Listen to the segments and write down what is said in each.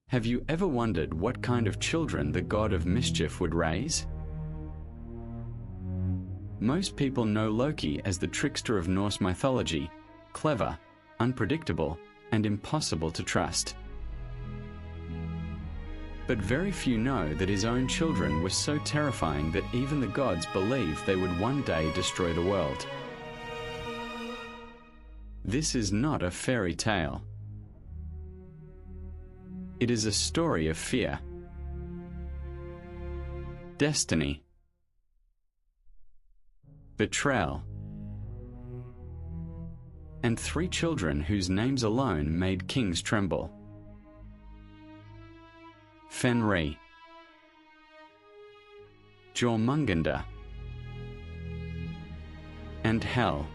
Have you ever wondered what kind of children the god of mischief would raise? Most people know Loki as the trickster of Norse mythology, clever, unpredictable, and impossible to trust. But very few know that his own children were so terrifying that even the gods believed they would one day destroy the world. This is not a fairy tale. It is a story of fear, destiny, betrayal, and three children whose names alone made kings tremble. Fenrir, Jormungandr, and Hel.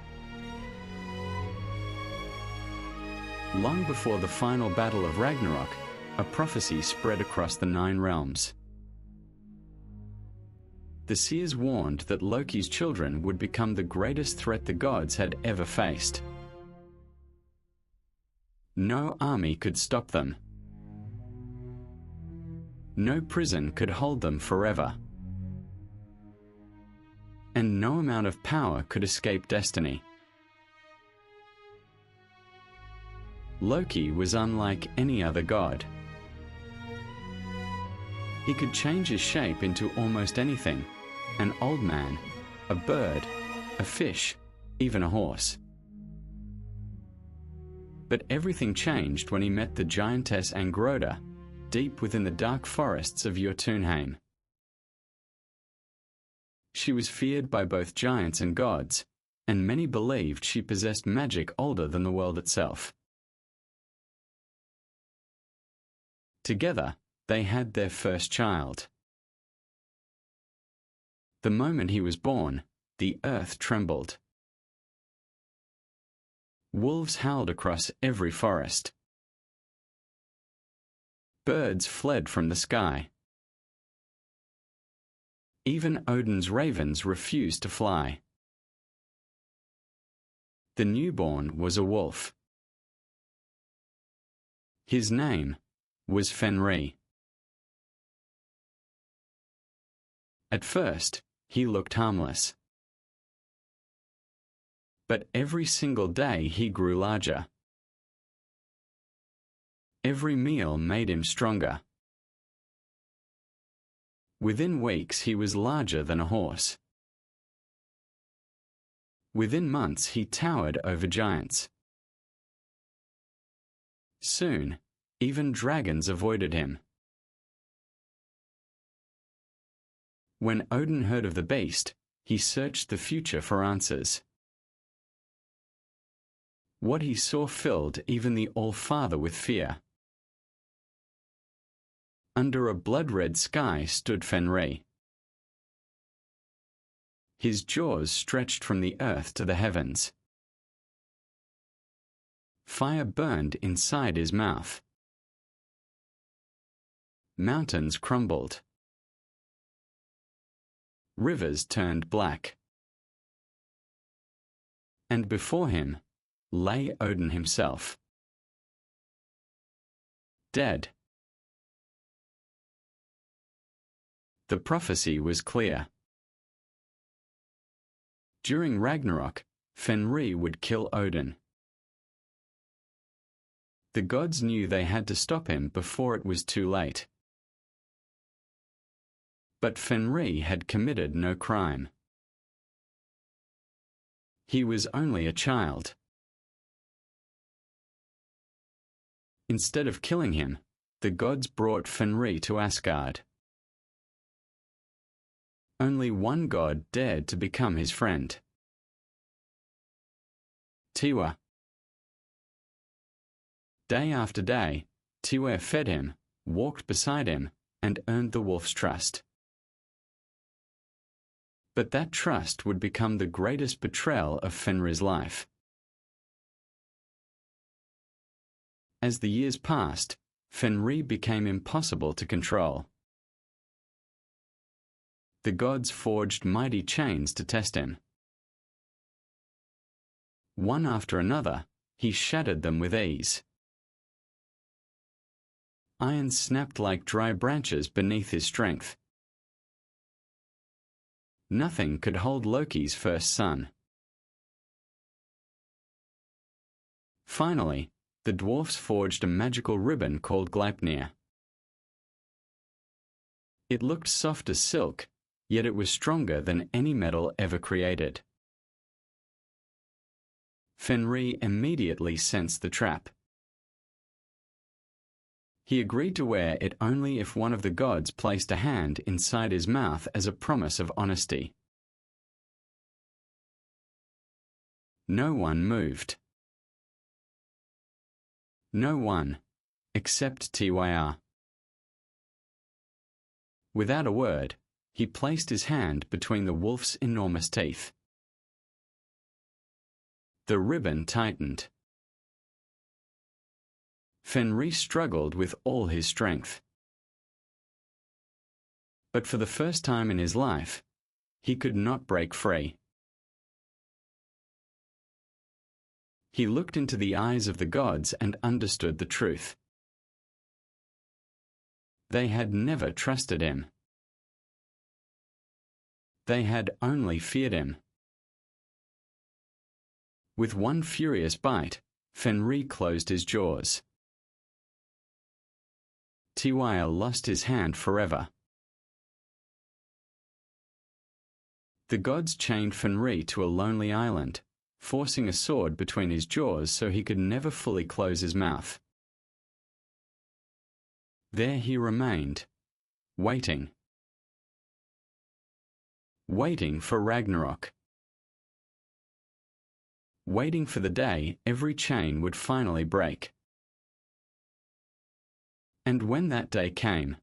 Long before the final battle of Ragnarök, a prophecy spread across the 9 realms. The seers warned that Loki's children would become the greatest threat the gods had ever faced. No army could stop them. No prison could hold them forever. And no amount of power could escape destiny. Loki was unlike any other god. He could change his shape into almost anything: an old man, a bird, a fish, even a horse. But everything changed when he met the giantess Angroda, deep within the dark forests of Jotunheim. She was feared by both giants and gods, and many believed she possessed magic older than the world itself. Together, they had their first child. The moment he was born, the earth trembled. Wolves howled across every forest. Birds fled from the sky. Even Odin's ravens refused to fly. The newborn was a wolf. His name was Fenrir. At first, he looked harmless. But every single day he grew larger. Every meal made him stronger. Within weeks he was larger than a horse. Within months he towered over giants. Soon, even dragons avoided him. When Odin heard of the beast, he searched the future for answers. What he saw filled even the All-Father with fear. Under a blood-red sky stood Fenrir. His jaws stretched from the earth to the heavens. Fire burned inside his mouth. Mountains crumbled. Rivers turned black. And before him lay Odin himself. Dead. The prophecy was clear. During Ragnarök, Fenrir would kill Odin. The gods knew they had to stop him before it was too late. But Fenrir had committed no crime. He was only a child. Instead of killing him, the gods brought Fenrir to Asgard. Only one god dared to become his friend. Tiwa. Day after day, Tiwa fed him, walked beside him, and earned the wolf's trust. But that trust would become the greatest betrayal of Fenrir's life. As the years passed, Fenrir became impossible to control. The gods forged mighty chains to test him. One after another, he shattered them with ease. Iron snapped like dry branches beneath his strength. Nothing could hold Loki's first son. Finally, the dwarfs forged a magical ribbon called Gleipnir. It looked soft as silk, yet it was stronger than any metal ever created. Fenrir immediately sensed the trap. He agreed to wear it only if one of the gods placed a hand inside his mouth as a promise of honesty. No one moved. No one, except Tyr. Without a word, he placed his hand between the wolf's enormous teeth. The ribbon tightened. Fenrir struggled with all his strength. But for the first time in his life, he could not break free. He looked into the eyes of the gods and understood the truth. They had never trusted him. They had only feared him. With one furious bite, Fenrir closed his jaws. Tyr lost his hand forever. The gods chained Fenrir to a lonely island, forcing a sword between his jaws so he could never fully close his mouth. There he remained, waiting. Waiting for Ragnarök. Waiting for the day every chain would finally break. And when that day came,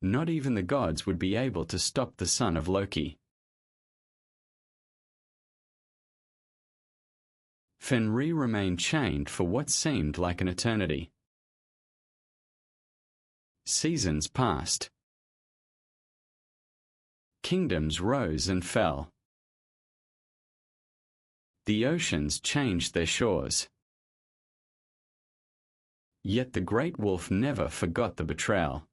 not even the gods would be able to stop the son of Loki. Fenrir remained chained for what seemed like an eternity. Seasons passed. Kingdoms rose and fell. The oceans changed their shores. Yet the great wolf never forgot the betrayal.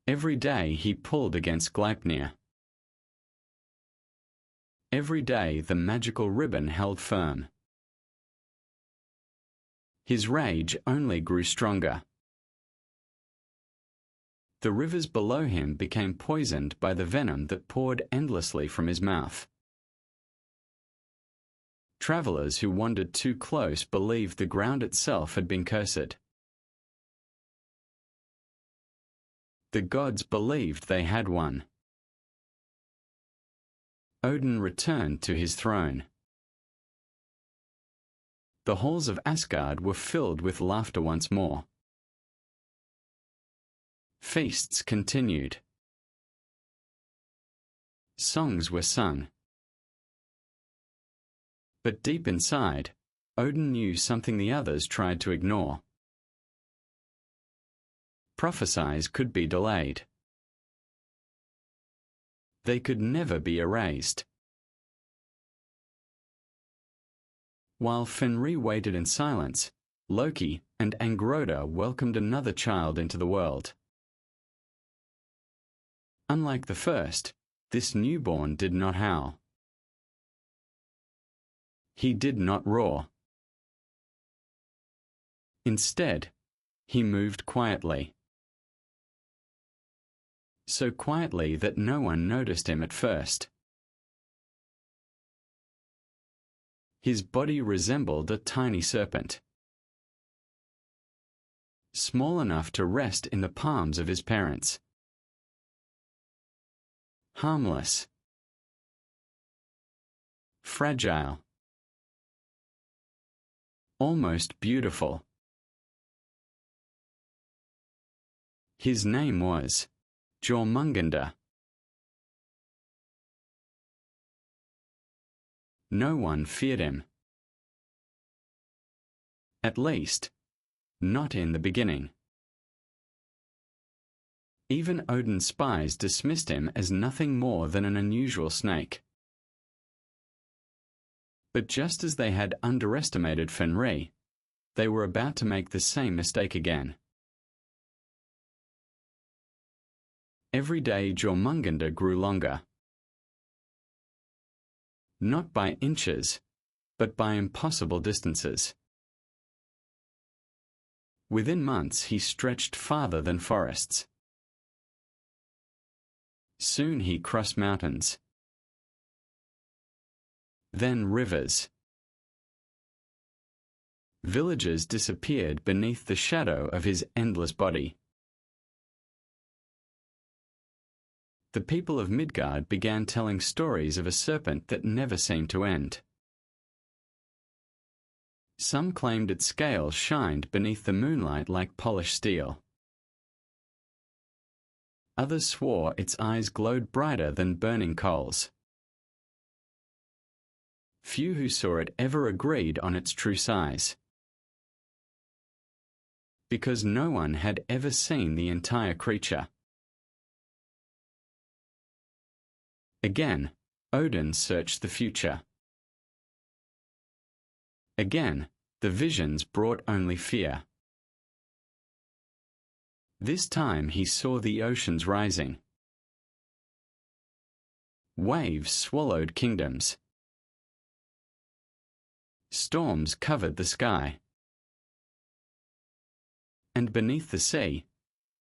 Every day he pulled against Gleipnir. Every day the magical ribbon held firm. His rage only grew stronger. The rivers below him became poisoned by the venom that poured endlessly from his mouth. Travelers who wandered too close believed the ground itself had been cursed. The gods believed they had won. Odin returned to his throne. The halls of Asgard were filled with laughter once more. Feasts continued. Songs were sung. But deep inside, Odin knew something the others tried to ignore. Prophecies could be delayed. They could never be erased. While Fenrir waited in silence, Loki and Angrboda welcomed another child into the world. Unlike the first, this newborn did not howl. He did not roar. Instead, he moved quietly. So quietly that no one noticed him at first. His body resembled a tiny serpent, small enough to rest in the palms of his parents. Harmless, fragile, almost beautiful. His name was Jormungandr. No one feared him. At least, not in the beginning. Even Odin's spies dismissed him as nothing more than an unusual snake. But just as they had underestimated Fenrir, They were about to make the same mistake again. Every day Jormungandr grew longer. Not by inches, but by impossible distances. Within months he stretched farther than forests. Soon he crossed mountains, then rivers. Villages disappeared beneath the shadow of his endless body. The people of Midgard began telling stories of a serpent that never seemed to end. Some claimed its scales shined beneath the moonlight like polished steel. Others swore its eyes glowed brighter than burning coals. Few who saw it ever agreed on its true size, because no one had ever seen the entire creature. Again, Odin searched the future. Again, the visions brought only fear. This time he saw the oceans rising. Waves swallowed kingdoms. Storms covered the sky. And beneath the sea,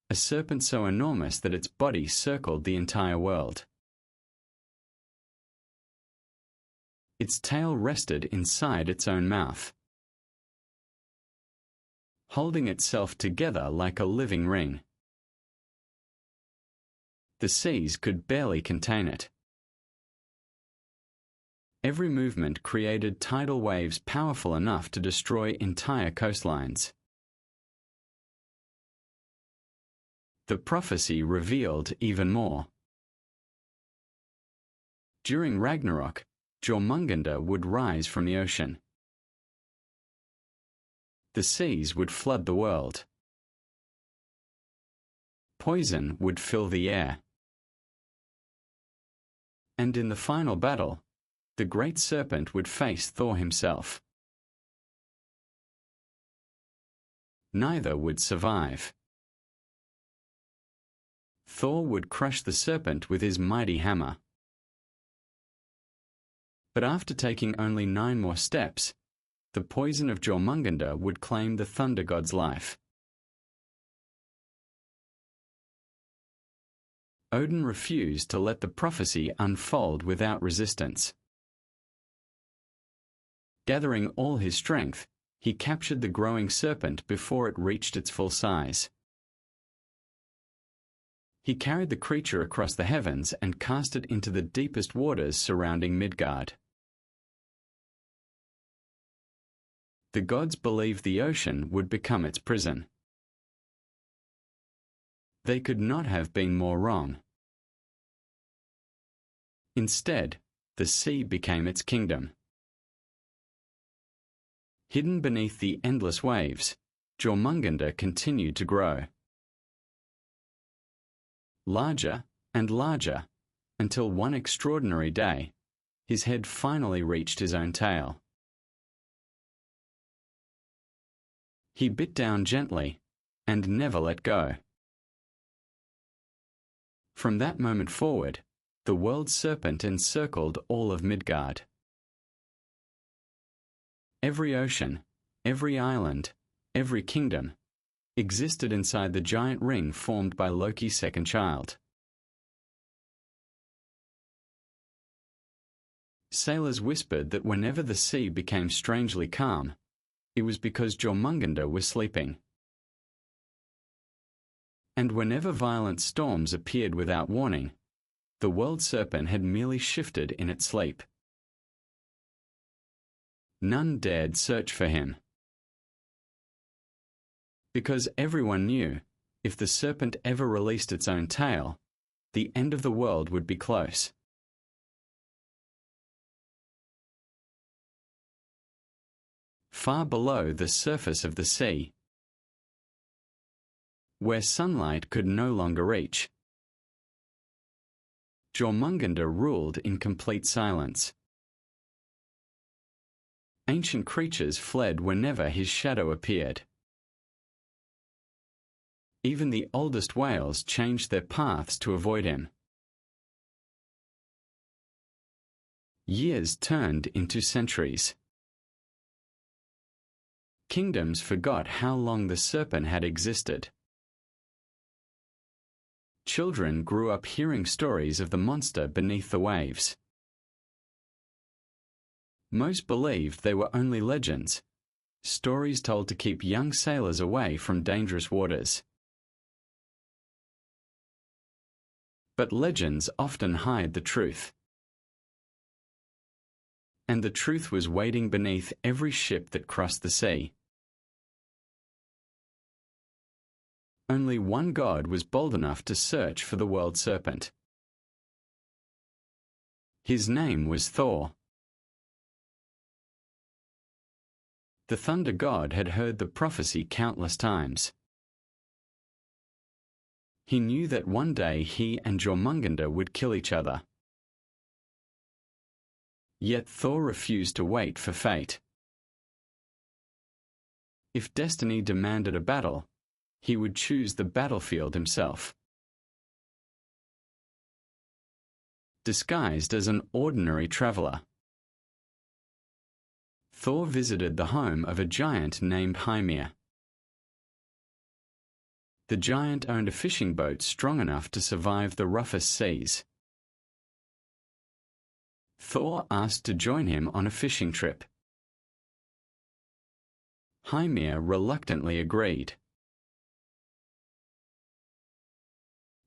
a serpent so enormous that its body circled the entire world. Its tail rested inside its own mouth, holding itself together like a living ring. The seas could barely contain it. Every movement created tidal waves powerful enough to destroy entire coastlines. The prophecy revealed even more. During Ragnarök, Jormungandr would rise from the ocean. The seas would flood the world. Poison would fill the air. And in the final battle, the great serpent would face Thor himself. Neither would survive. Thor would crush the serpent with his mighty hammer. But after taking only 9 more steps, the poison of Jormungandr would claim the thunder god's life. Odin refused to let the prophecy unfold without resistance. Gathering all his strength, he captured the growing serpent before it reached its full size. He carried the creature across the heavens and cast it into the deepest waters surrounding Midgard. The gods believed the ocean would become its prison. They could not have been more wrong. Instead, the sea became its kingdom. Hidden beneath the endless waves, Jormungandr continued to grow. Larger and larger, until one extraordinary day, his head finally reached his own tail. He bit down gently and never let go. From that moment forward, the world serpent encircled all of Midgard. Every ocean, every island, every kingdom existed inside the giant ring formed by Loki's second child. Sailors whispered that whenever the sea became strangely calm, it was because Jormungandr was sleeping. And whenever violent storms appeared without warning, the world serpent had merely shifted in its sleep. None dared search for him, because everyone knew if the serpent ever released its own tail, the end of the world would be close. Far below the surface of the sea, where sunlight could no longer reach, Jormungandr ruled in complete silence. Ancient creatures fled whenever his shadow appeared. Even the oldest whales changed their paths to avoid him. Years turned into centuries. Kingdoms forgot how long the serpent had existed. Children grew up hearing stories of the monster beneath the waves. Most believed they were only legends, stories told to keep young sailors away from dangerous waters. But legends often hide the truth. And the truth was waiting beneath every ship that crossed the sea. Only one god was bold enough to search for the world serpent. His name was Thor. The thunder god had heard the prophecy countless times. He knew that one day he and Jormungandr would kill each other. Yet Thor refused to wait for fate. If destiny demanded a battle, he would choose the battlefield himself. Disguised as an ordinary traveler, Thor visited the home of a giant named Hymir. The giant owned a fishing boat strong enough to survive the roughest seas. Thor asked to join him on a fishing trip. Hymir reluctantly agreed.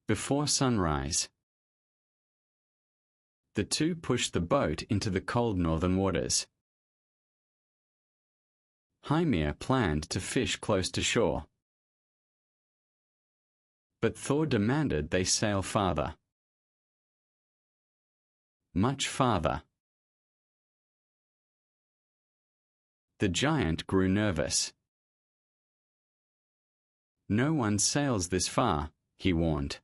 Before sunrise, the two pushed the boat into the cold northern waters. Hymir planned to fish close to shore, but Thor demanded they sail farther. Much farther. The giant grew nervous. No one sails this far, he warned.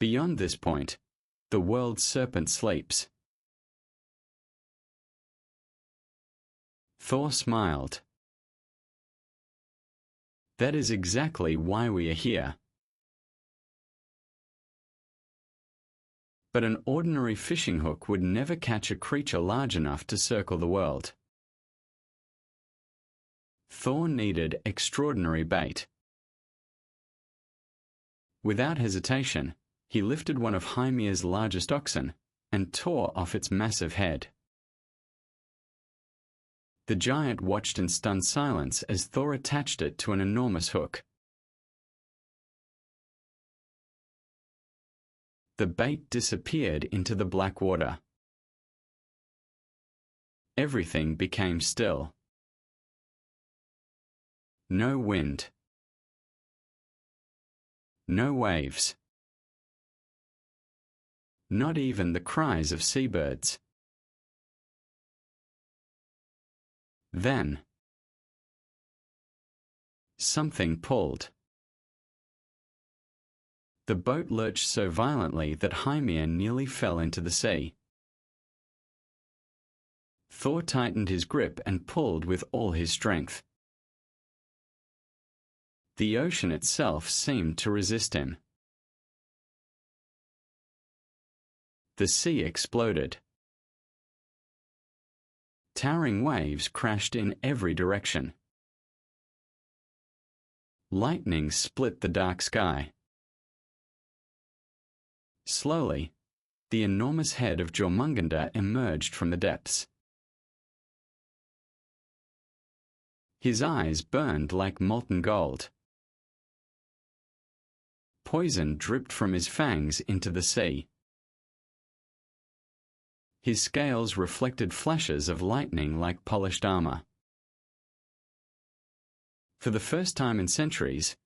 Beyond this point, the world serpent sleeps. Thor smiled. That is exactly why we are here. But an ordinary fishing hook would never catch a creature large enough to circle the world. Thor needed extraordinary bait. Without hesitation, he lifted one of Hymir's largest oxen and tore off its massive head. The giant watched in stunned silence as Thor attached it to an enormous hook. The bait disappeared into the black water. Everything became still. No wind. No waves. Not even the cries of seabirds. Then, something pulled. The boat lurched so violently that Hymir nearly fell into the sea. Thor tightened his grip and pulled with all his strength. The ocean itself seemed to resist him. The sea exploded. Towering waves crashed in every direction. Lightning split the dark sky. Slowly, the enormous head of Jormungandr emerged from the depths. His eyes burned like molten gold. Poison dripped from his fangs into the sea. His scales reflected flashes of lightning like polished armor. For the first time in centuries,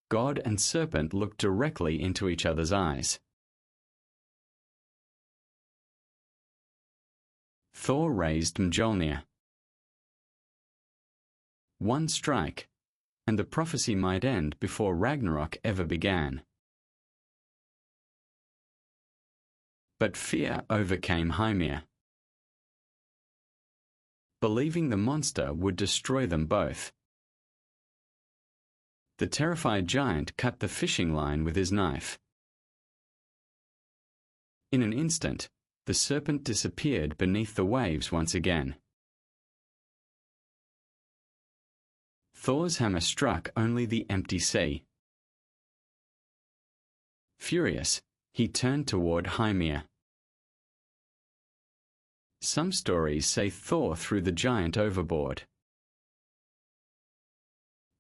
God and serpent looked directly into each other's eyes. Thor raised Mjolnir. One strike, and the prophecy might end before Ragnarök ever began. But fear overcame Hymir. believing the monster would destroy them both. The terrified giant cut the fishing line with his knife. In an instant, the serpent disappeared beneath the waves once again. Thor's hammer struck only the empty sea. Furious, he turned toward Hymir. Some stories say Thor threw the giant overboard.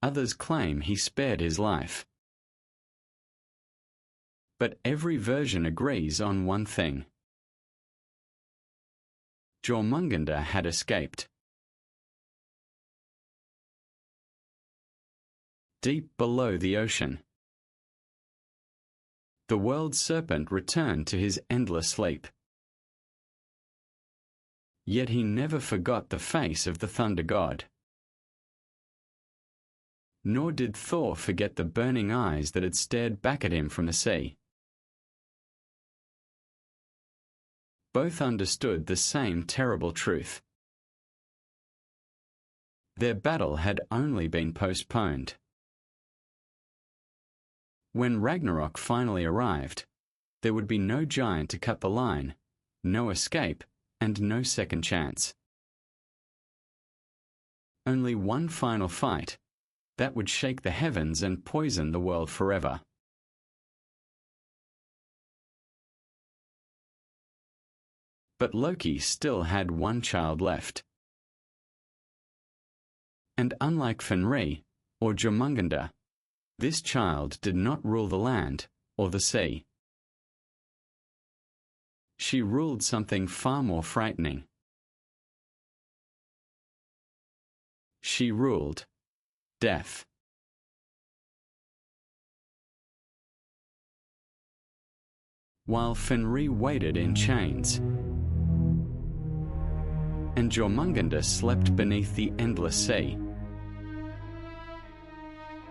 Others claim he spared his life. But every version agrees on one thing. Jormungandr had escaped. Deep below the ocean, the world serpent returned to his endless sleep. Yet he never forgot the face of the thunder god. Nor did Thor forget the burning eyes that had stared back at him from the sea. Both understood the same terrible truth. Their battle had only been postponed. When Ragnarök finally arrived, there would be no giant to cut the line, no escape, and no second chance. Only one final fight that would shake the heavens and poison the world forever. But Loki still had one child left. And unlike Fenrir or Jormungandr, this child did not rule the land or the sea. She ruled something far more frightening. She ruled death. While Fenrir waited in chains, and Jormungandr slept beneath the endless sea,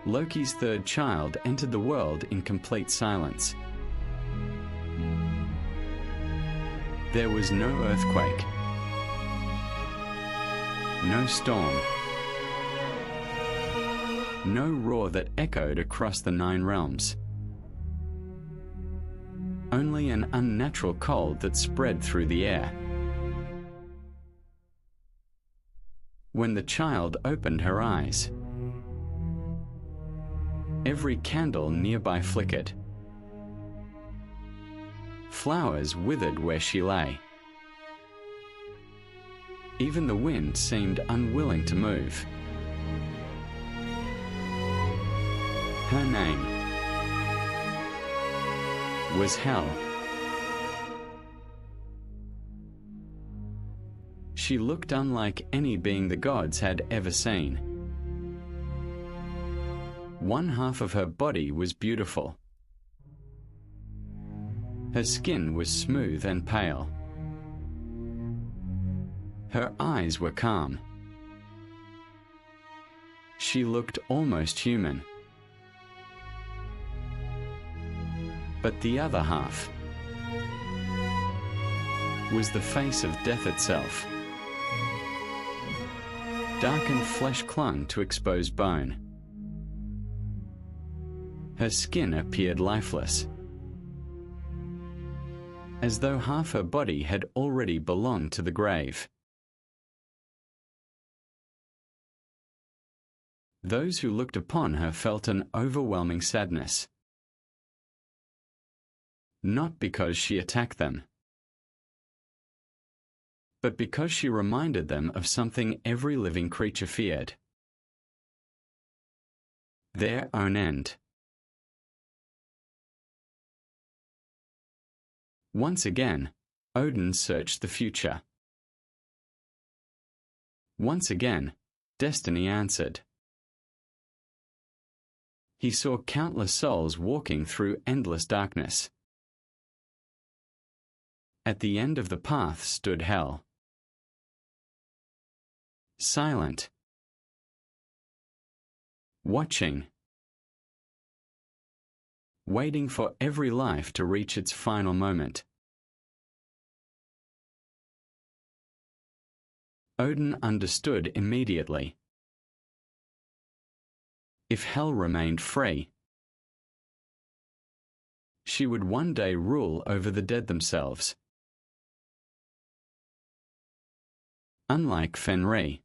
Loki's third child entered the world in complete silence. There was no earthquake, no storm, no roar that echoed across the 9 realms. Only an unnatural cold that spread through the air. When the child opened her eyes, every candle nearby flickered. Flowers withered where she lay. Even the wind seemed unwilling to move. Her name was Hel. She looked unlike any being the gods had ever seen. One half of her body was beautiful. Her skin was smooth and pale. Her eyes were calm. She looked almost human. But the other half was the face of death itself. Darkened flesh clung to exposed bone. Her skin appeared lifeless, as though half her body had already belonged to the grave. Those who looked upon her felt an overwhelming sadness. Not because she attacked them, but because she reminded them of something every living creature feared: their own end. Once again, Odin searched the future. Once again, destiny answered. He saw countless souls walking through endless darkness. At the end of the path stood Hel. Silent. Watching. Waiting for every life to reach its final moment. Odin understood immediately. If Hel remained free, she would one day rule over the dead themselves. Unlike Fenrir,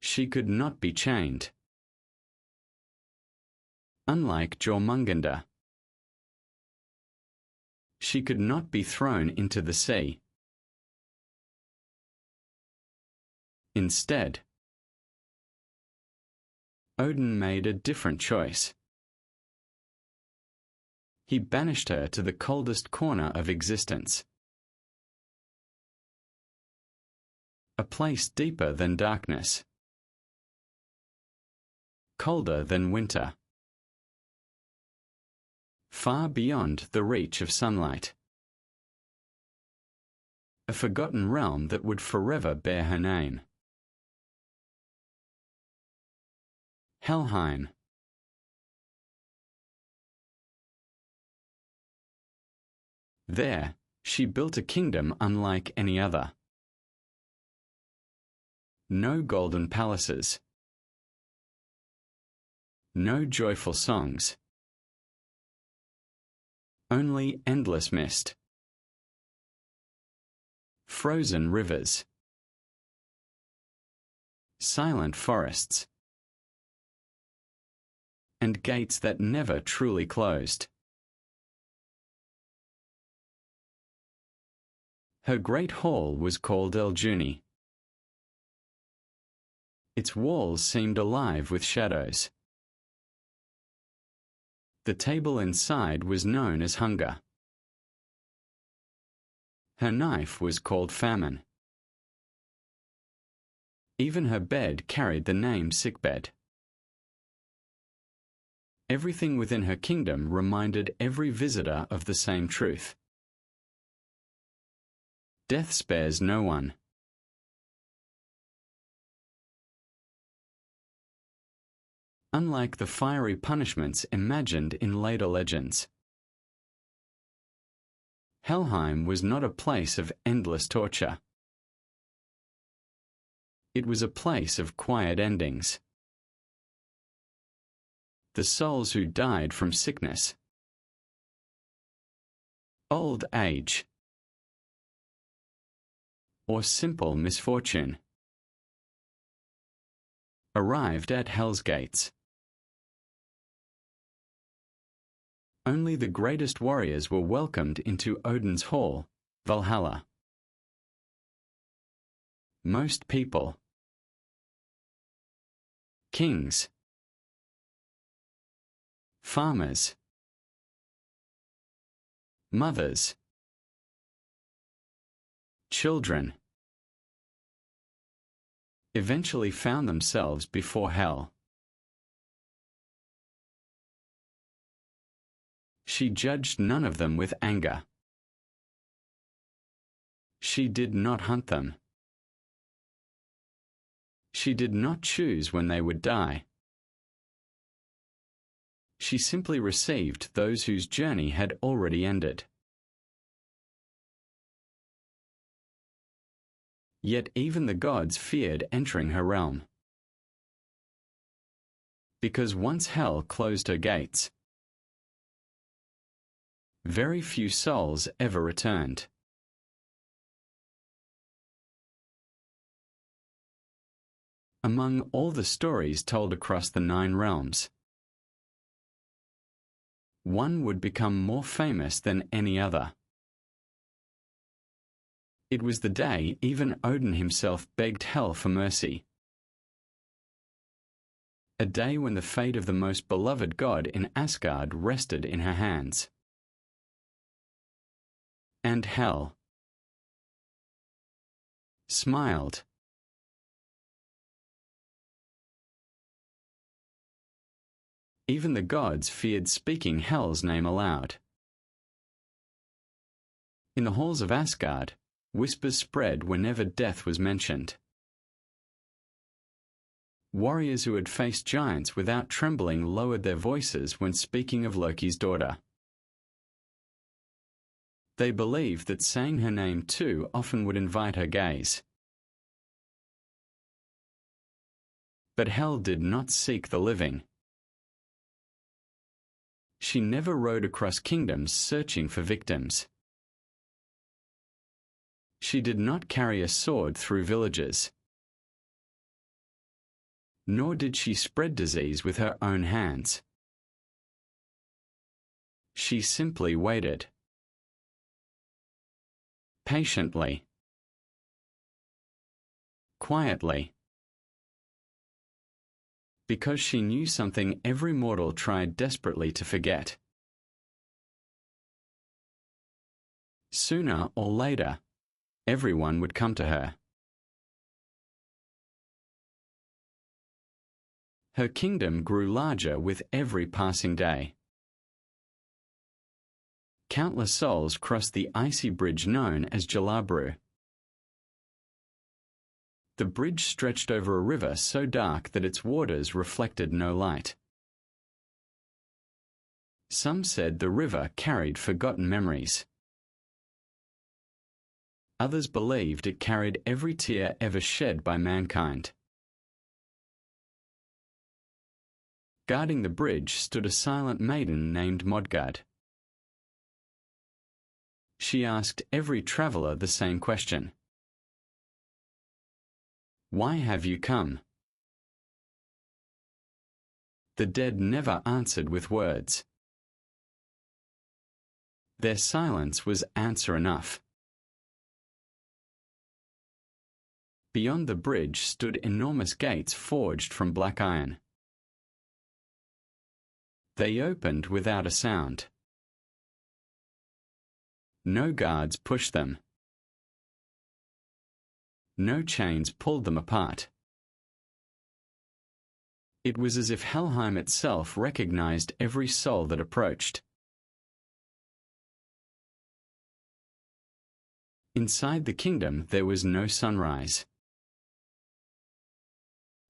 she could not be chained. Unlike Jormungandr, she could not be thrown into the sea. Instead, Odin made a different choice. He banished her to the coldest corner of existence, a place deeper than darkness, colder than winter, far beyond the reach of sunlight. A forgotten realm that would forever bear her name. Helheim. There, she built a kingdom unlike any other. No golden palaces. No joyful songs. Only endless mist. Frozen rivers. Silent forests. And gates that never truly closed. Her great hall was called Eljuni. Its walls seemed alive with shadows. The table inside was known as hunger. Her knife was called famine. Even her bed carried the name sickbed. Everything within her kingdom reminded every visitor of the same truth. Death spares no one. Unlike the fiery punishments imagined in later legends, Helheim was not a place of endless torture. It was a place of quiet endings. The souls who died from sickness, old age, or simple misfortune, arrived at Hell's gates. Only the greatest warriors were welcomed into Odin's hall, Valhalla. Most people, kings, farmers, mothers, children, eventually found themselves before Hel. She judged none of them with anger. She did not hunt them. She did not choose when they would die. She simply received those whose journey had already ended. Yet even the gods feared entering her realm. Because once Hel closed her gates, very few souls ever returned. Among all the stories told across the 9 realms, one would become more famous than any other. It was the day even Odin himself begged Hel for mercy. A day when the fate of the most beloved god in Asgard rested in her hands. And Hel smiled. Even the gods feared speaking Hel's name aloud. In the halls of Asgard, whispers spread whenever death was mentioned. Warriors who had faced giants without trembling lowered their voices when speaking of Loki's daughter. They believed that saying her name too often would invite her gaze. But Hel did not seek the living. She never rode across kingdoms searching for victims. She did not carry a sword through villages. Nor did she spread disease with her own hands. She simply waited. Patiently. Quietly. Because she knew something every mortal tried desperately to forget. Sooner or later, everyone would come to her. Her kingdom grew larger with every passing day. Countless souls crossed the icy bridge known as Jalabru. The bridge stretched over a river so dark that its waters reflected no light. Some said the river carried forgotten memories. Others believed it carried every tear ever shed by mankind. Guarding the bridge stood a silent maiden named Modgard. She asked every traveler the same question. Why have you come? The dead never answered with words. Their silence was answer enough. Beyond the bridge stood enormous gates forged from black iron. They opened without a sound. No guards pushed them. No chains pulled them apart. It was as if Helheim itself recognized every soul that approached. Inside the kingdom there was no sunrise.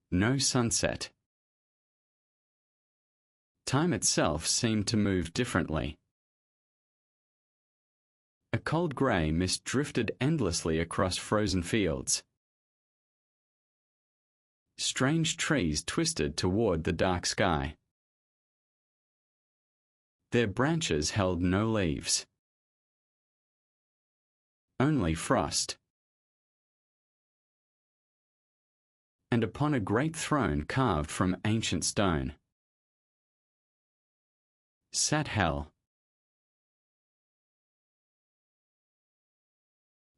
No sunset. Time itself seemed to move differently. A cold grey mist drifted endlessly across frozen fields. Strange trees twisted toward the dark sky. Their branches held no leaves. Only frost. And upon a great throne carved from ancient stone sat Hel.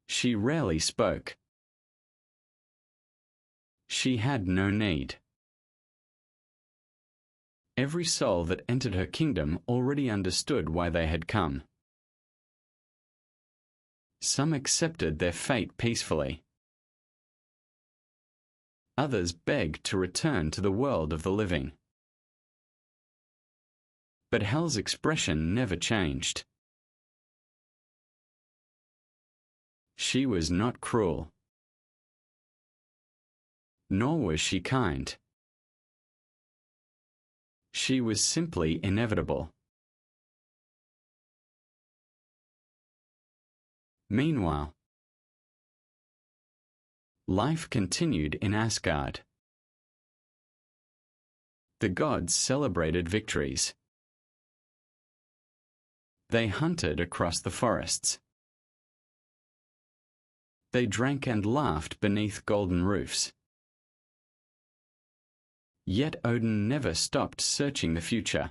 She rarely spoke. She had no need. Every soul that entered her kingdom already understood why they had come. Some accepted their fate peacefully. Others begged to return to the world of the living. But Hel's expression never changed. She was not cruel. Nor was she kind. She was simply inevitable. Meanwhile, life continued in Asgard. The gods celebrated victories. They hunted across the forests. They drank and laughed beneath golden roofs. Yet Odin never stopped searching the future.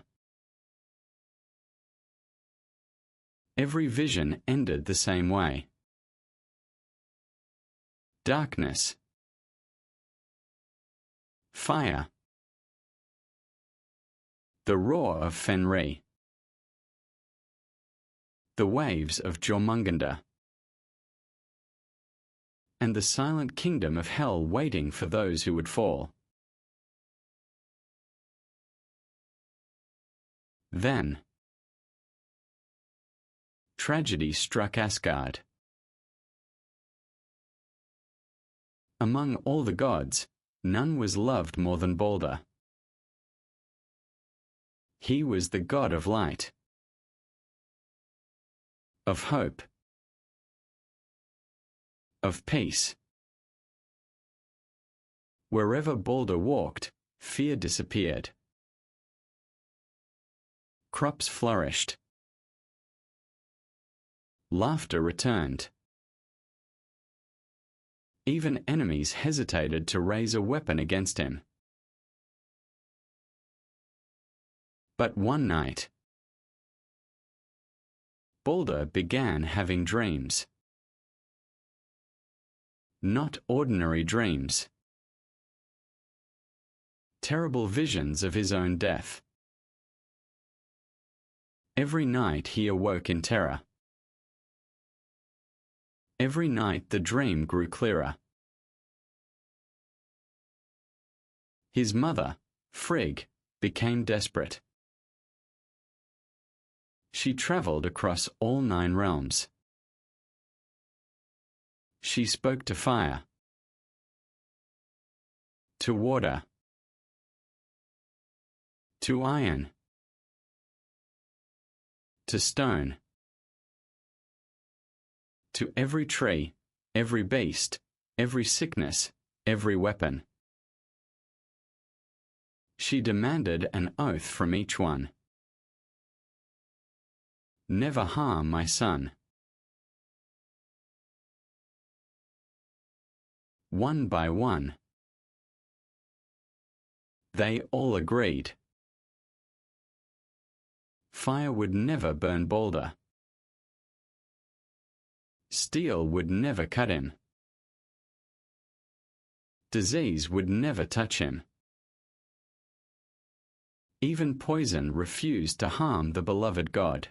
Every vision ended the same way. Darkness. Fire. The roar of Fenrir. The waves of Jormungandr. And the silent kingdom of Hel waiting for those who would fall. Then, tragedy struck Asgard. Among all the gods, none was loved more than Balder. He was the god of light, of hope, of peace. Wherever Balder walked, fear disappeared. Crops flourished. Laughter returned. Even enemies hesitated to raise a weapon against him. But one night, Balder began having dreams. Not ordinary dreams. Terrible visions of his own death. Every night he awoke in terror. Every night the dream grew clearer. His mother, Frigg, became desperate. She traveled across all 9 realms. She spoke to fire, to water, to iron, to stone, to every tree, every beast, every sickness, every weapon. She demanded an oath from each one. Never harm my son. One by one, they all agreed. Fire would never burn Balder. Steel would never cut him. Disease would never touch him. Even poison refused to harm the beloved god.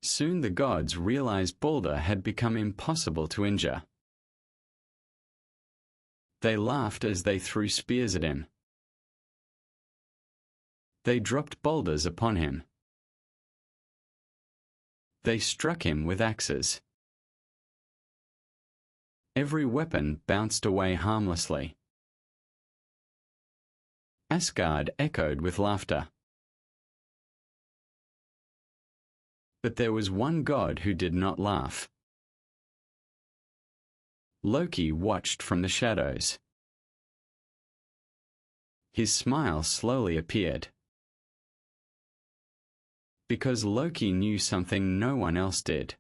Soon the gods realized Balder had become impossible to injure. They laughed as they threw spears at him. They dropped boulders upon him. They struck him with axes. Every weapon bounced away harmlessly. Asgard echoed with laughter. But there was one god who did not laugh. Loki watched from the shadows. His smile slowly appeared. Because Loki knew something no one else did.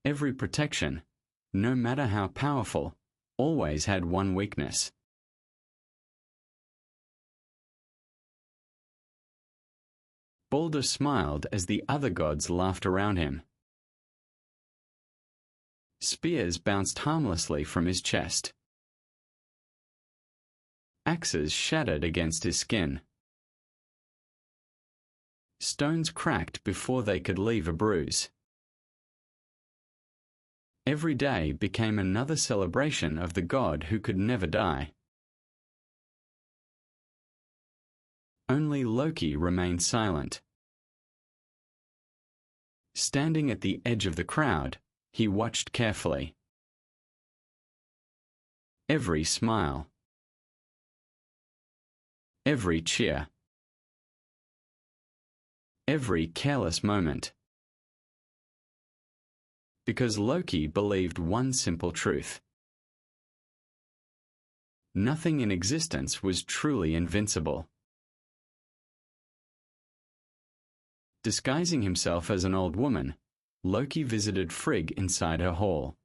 Every protection, no matter how powerful, always had one weakness. Balder smiled as the other gods laughed around him. Spears bounced harmlessly from his chest. Axes shattered against his skin. Stones cracked before they could leave a bruise. Every day became another celebration of the god who could never die. Only Loki remained silent. Standing at the edge of the crowd, he watched carefully. Every smile. Every cheer. Every careless moment. Because Loki believed one simple truth. Nothing in existence was truly invincible. Disguising himself as an old woman, Loki visited Frigg inside her hall.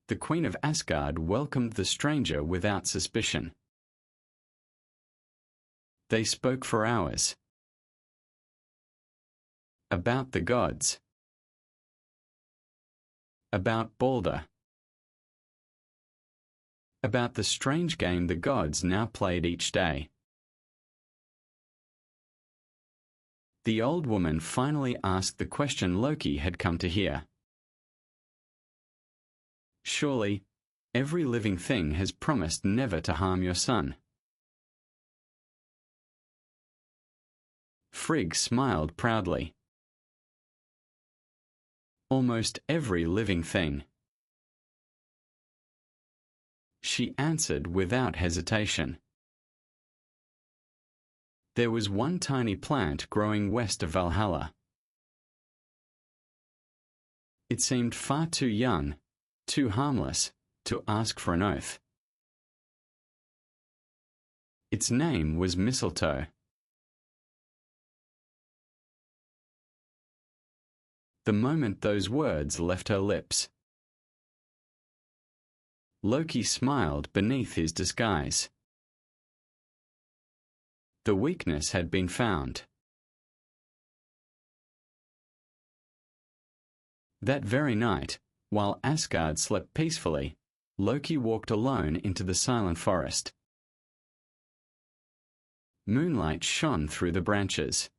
The Queen of Asgard welcomed the stranger without suspicion. They spoke for hours. About the gods. About Balder. About the strange game the gods now played each day. The old woman finally asked the question Loki had come to hear. Surely, every living thing has promised never to harm your son. Frigg smiled proudly. Almost every living thing. She answered without hesitation. There was one tiny plant growing west of Valhalla. It seemed far too young, too harmless, to ask for an oath. Its name was mistletoe. The moment those words left her lips, Loki smiled beneath his disguise. The weakness had been found. That very night, while Asgard slept peacefully, Loki walked alone into the silent forest. Moonlight shone through the branches.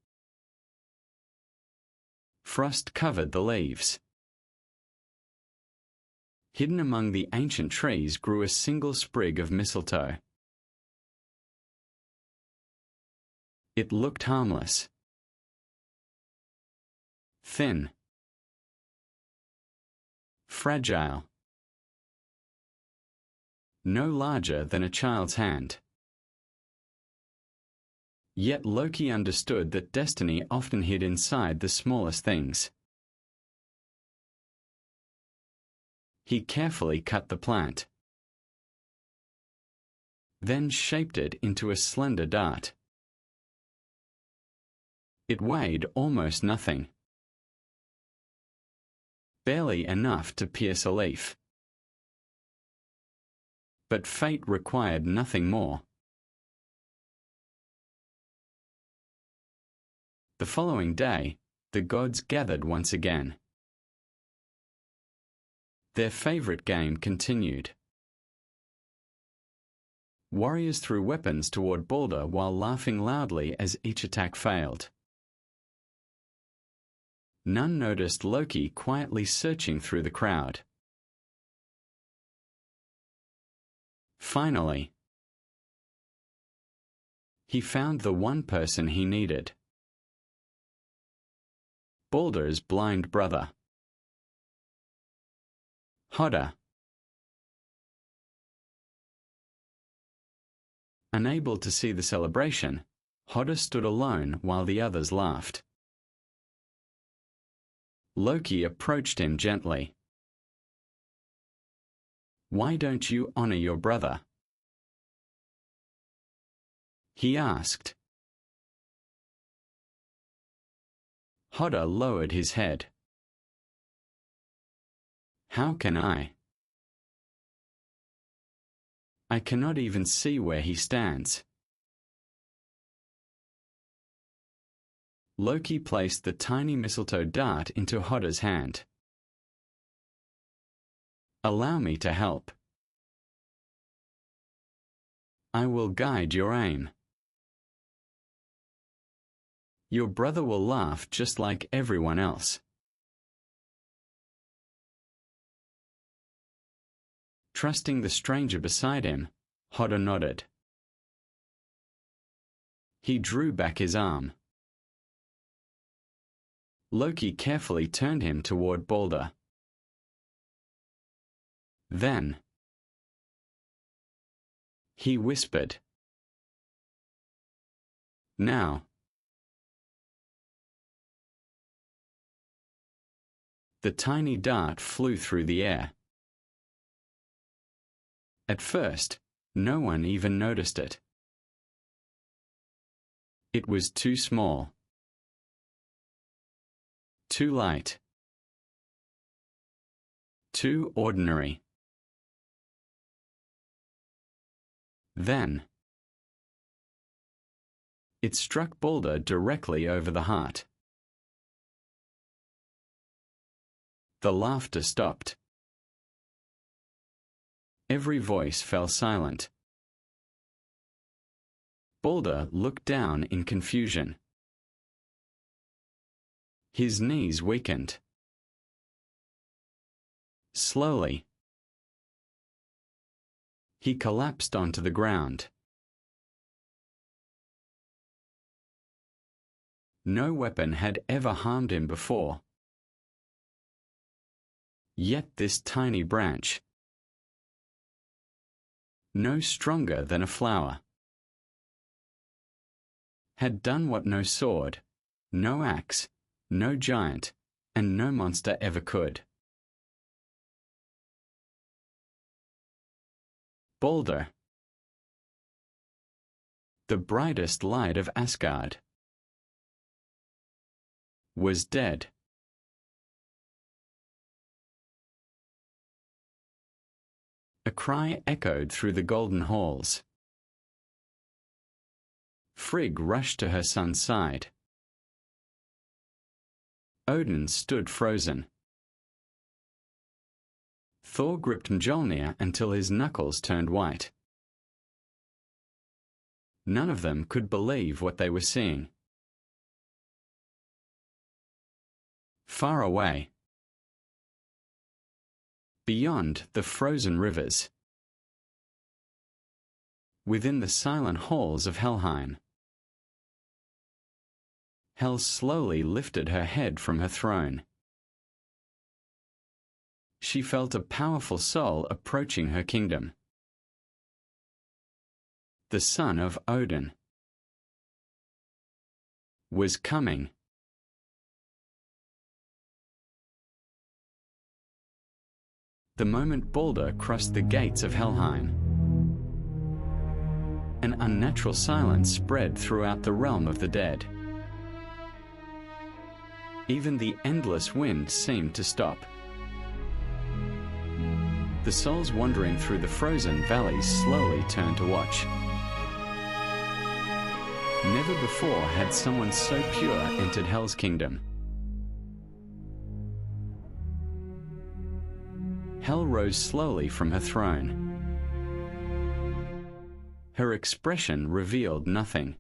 Frost covered the leaves. Hidden among the ancient trees grew a single sprig of mistletoe. It looked harmless. Thin. Fragile. No larger than a child's hand. Yet Loki understood that destiny often hid inside the smallest things. He carefully cut the plant, then shaped it into a slender dart. It weighed almost nothing, barely enough to pierce a leaf. But fate required nothing more. The following day, the gods gathered once again. Their favorite game continued. Warriors threw weapons toward Balder while laughing loudly as each attack failed. None noticed Loki quietly searching through the crowd. Finally, he found the one person he needed. Balder's blind brother. Hodda. Unable to see the celebration, Hodda stood alone while the others laughed. Loki approached him gently. "Why don't you honor your brother?" he asked. Hodda lowered his head. "How can I? I cannot even see where he stands." Loki placed the tiny mistletoe dart into Hodda's hand. "Allow me to help. I will guide your aim. Your brother will laugh just like everyone else." Trusting the stranger beside him, Hodda nodded. He drew back his arm. Loki carefully turned him toward Balder. Then he whispered, "Now." The tiny dart flew through the air. At first, no one even noticed it. It was too small, too light, too ordinary. Then, it struck Balder directly over the heart. The laughter stopped. Every voice fell silent. Balder looked down in confusion. His knees weakened. Slowly, he collapsed onto the ground. No weapon had ever harmed him before. Yet this tiny branch, no stronger than a flower, had done what no sword, no axe, no giant, and no monster ever could. Balder, the brightest light of Asgard, was dead. A cry echoed through the golden halls. Frigg rushed to her son's side. Odin stood frozen. Thor gripped Mjolnir until his knuckles turned white. None of them could believe what they were seeing. Far away, beyond the frozen rivers, within the silent halls of Helheim, Hel slowly lifted her head from her throne. She felt a powerful soul approaching her kingdom. The son of Odin was coming. The moment Balder crossed the gates of Helheim, an unnatural silence spread throughout the realm of the dead. Even the endless wind seemed to stop. The souls wandering through the frozen valleys slowly turned to watch. Never before had someone so pure entered Hel's kingdom. Hel rose slowly from her throne. Her expression revealed nothing.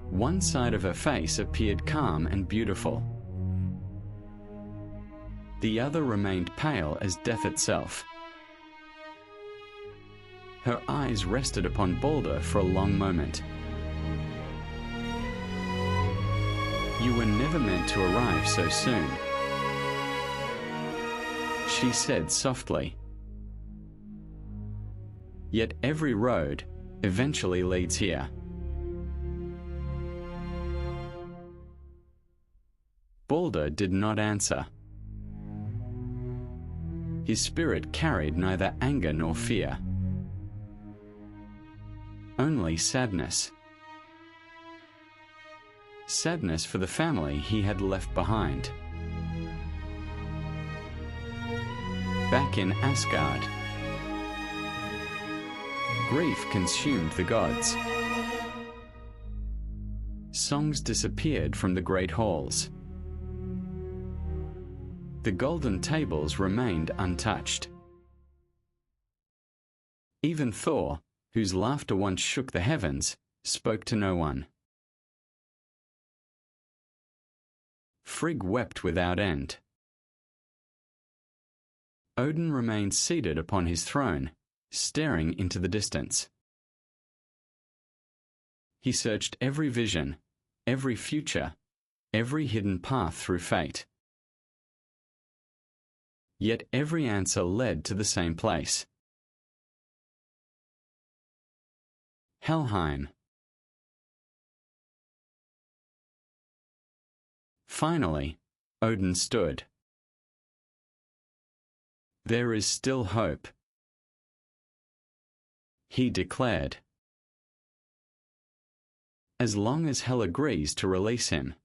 One side of her face appeared calm and beautiful. The other remained pale as death itself. Her eyes rested upon Balder for a long moment. "You were never meant to arrive so soon," she said softly. "Yet every road eventually leads here." Balder did not answer. His spirit carried neither anger nor fear. Only sadness. Sadness for the family he had left behind. Back in Asgard, grief consumed the gods. Songs disappeared from the great halls. The golden tables remained untouched. Even Thor, whose laughter once shook the heavens, spoke to no one. Frigg wept without end. Odin remained seated upon his throne, staring into the distance. He searched every vision, every future, every hidden path through fate. Yet every answer led to the same place. Helheim. Finally, Odin stood. "There is still hope," he declared. "As long as Hel agrees to release him."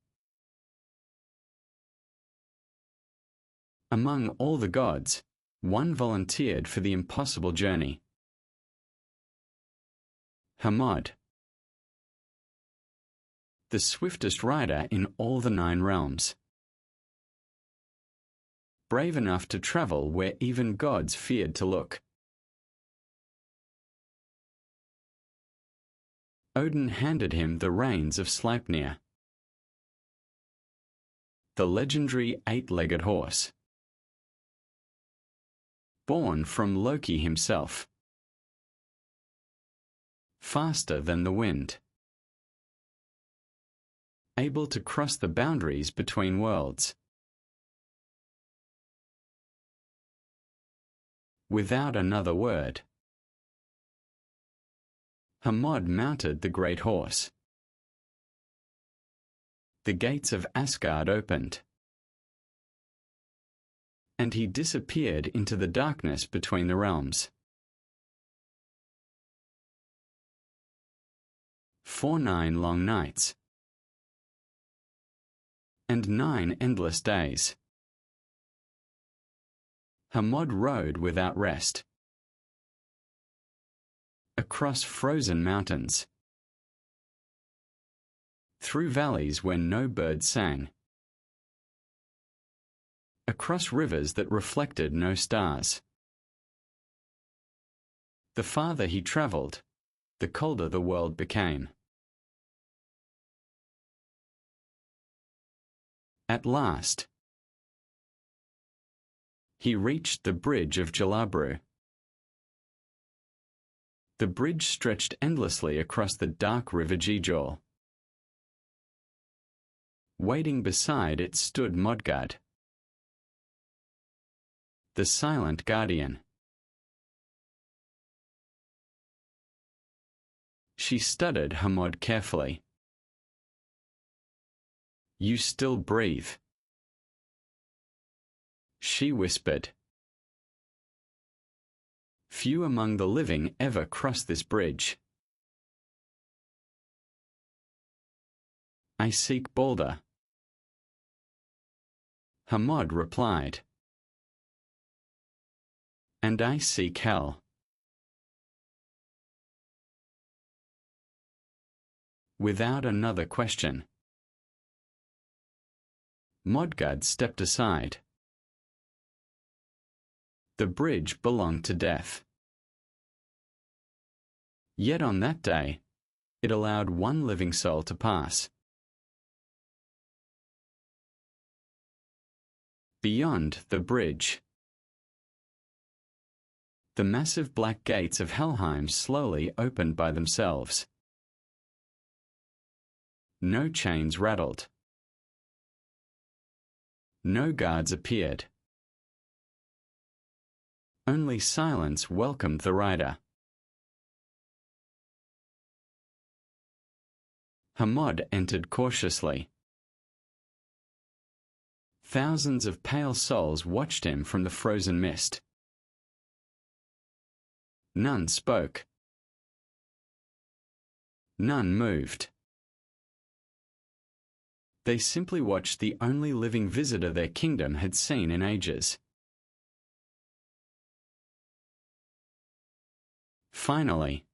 Among all the gods, one volunteered for the impossible journey. Hermod, the swiftest rider in all the 9 realms. Brave enough to travel where even gods feared to look. Odin handed him the reins of Sleipnir, the legendary 8-legged horse. Born from Loki himself. Faster than the wind. Able to cross the boundaries between worlds. Without another word, Hermod mounted the great horse. The gates of Asgard opened, and he disappeared into the darkness between the realms. 9 long nights, and 9 endless days. Hermod rode without rest, across frozen mountains, through valleys where no bird sang, across rivers that reflected no stars. The farther he traveled, the colder the world became. At last, he reached the bridge of Jalabru. The bridge stretched endlessly across the dark river Gijol. Waiting beside it stood Modgard, the silent guardian. She studied Hermod carefully. "You still breathe," she whispered. "Few among the living ever cross this bridge." "I seek Balder," Hermod replied. "And I seek Hel." Without another question, Modgard stepped aside. The bridge belonged to death. Yet on that day, it allowed one living soul to pass. Beyond the bridge, the massive black gates of Helheim slowly opened by themselves. No chains rattled. No guards appeared. Only silence welcomed the rider. Hermod entered cautiously. Thousands of pale souls watched him from the frozen mist. None spoke. None moved. They simply watched the only living visitor their kingdom had seen in ages. Finally,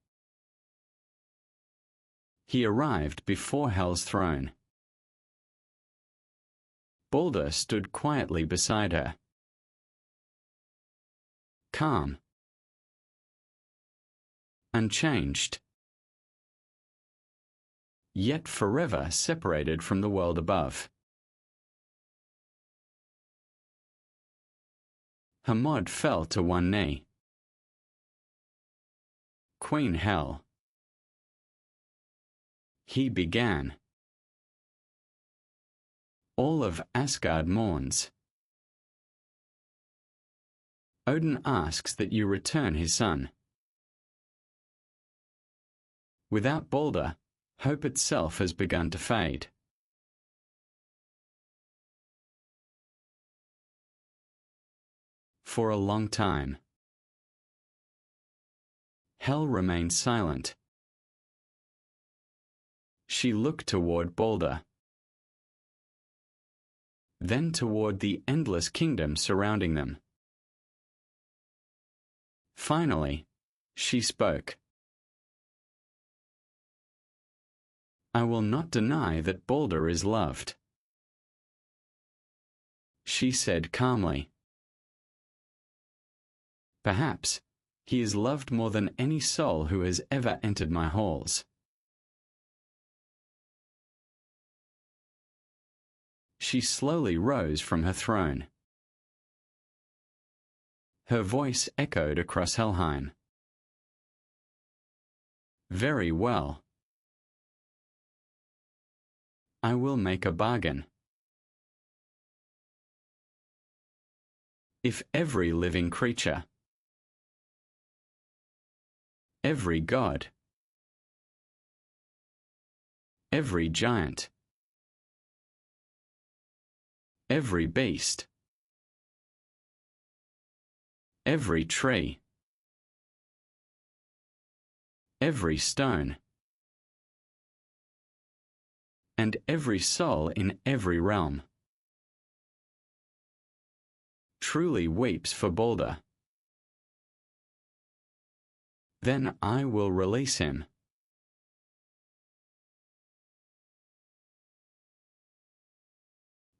he arrived before Hel's throne. Balder stood quietly beside her. Calm. Unchanged. Yet forever separated from the world above. Hermod fell to one knee. "Queen Hel." He began. "All of Asgard mourns. Odin asks that you return his son. Without Balder, hope itself has begun to fade. For a long time, Hel remained silent. She looked toward Balder, then toward the endless kingdom surrounding them. Finally, she spoke. "I will not deny that Balder is loved," she said calmly. "Perhaps he is loved more than any soul who has ever entered my halls." She slowly rose from her throne. Her voice echoed across Helheim. "Very well. I will make a bargain. If every living creature, every god, every giant, every beast, every tree, every stone, and every soul in every realm, truly weeps for Balder. Then I will release him.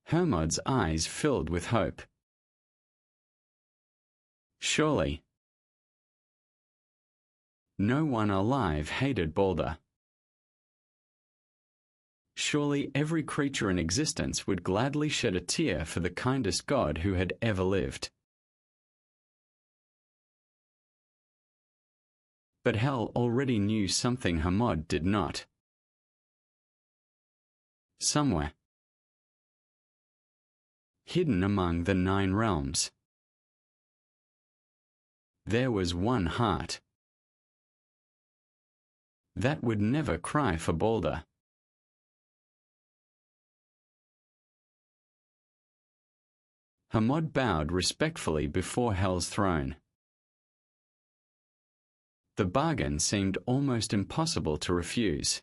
Hermod's eyes filled with hope. Surely, no one alive hated Balder. Surely every creature in existence would gladly shed a tear for the kindest god who had ever lived. But Hel already knew something Hermod did not. Somewhere, hidden among the 9 realms, there was one heart that would never cry for Balder. Hermod bowed respectfully before Hel's throne. The bargain seemed almost impossible to refuse.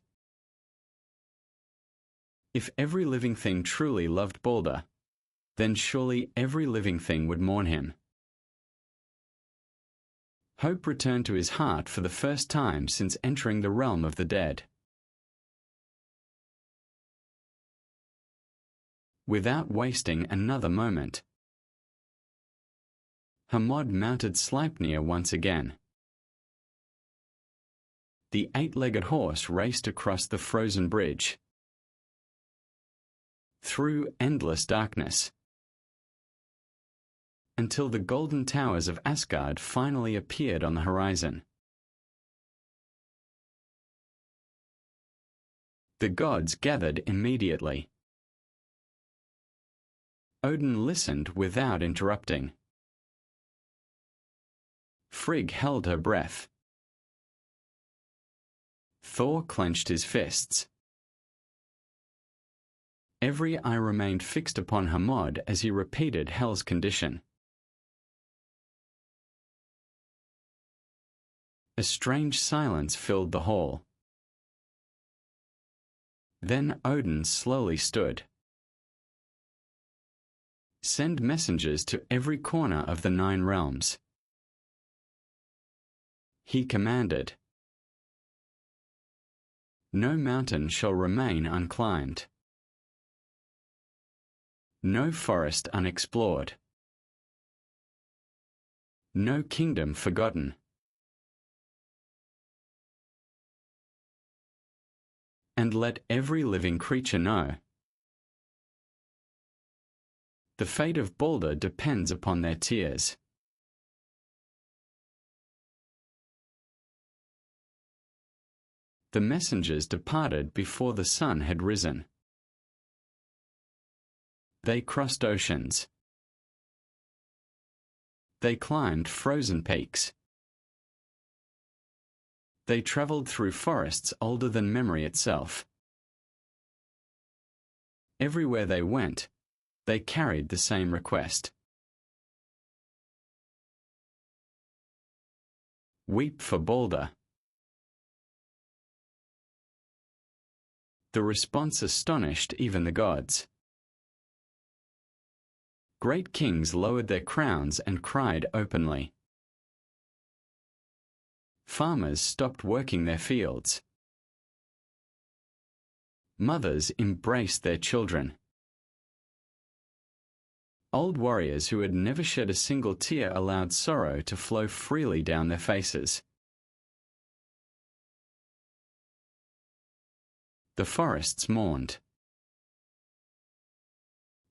If every living thing truly loved Balder, then surely every living thing would mourn him. Hope returned to his heart for the first time since entering the realm of the dead. Without wasting another moment, Hermod mounted Sleipnir once again. The 8-legged horse raced across the frozen bridge, through endless darkness, until the golden towers of Asgard finally appeared on the horizon. The gods gathered immediately. Odin listened without interrupting. Frigg held her breath. Thor clenched his fists. Every eye remained fixed upon Hermod as he repeated Hel's condition. A strange silence filled the hall. Then Odin slowly stood. Send messengers to every corner of the 9 realms. He commanded. No mountain shall remain unclimbed. No forest unexplored. No kingdom forgotten. And let every living creature know. The fate of Balder depends upon their tears. The messengers departed before the sun had risen. They crossed oceans. They climbed frozen peaks. They traveled through forests older than memory itself. Everywhere they went, they carried the same request. Weep for Balder. The response astonished even the gods. Great kings lowered their crowns and cried openly. Farmers stopped working their fields. Mothers embraced their children. Old warriors who had never shed a single tear allowed sorrow to flow freely down their faces. The forests mourned.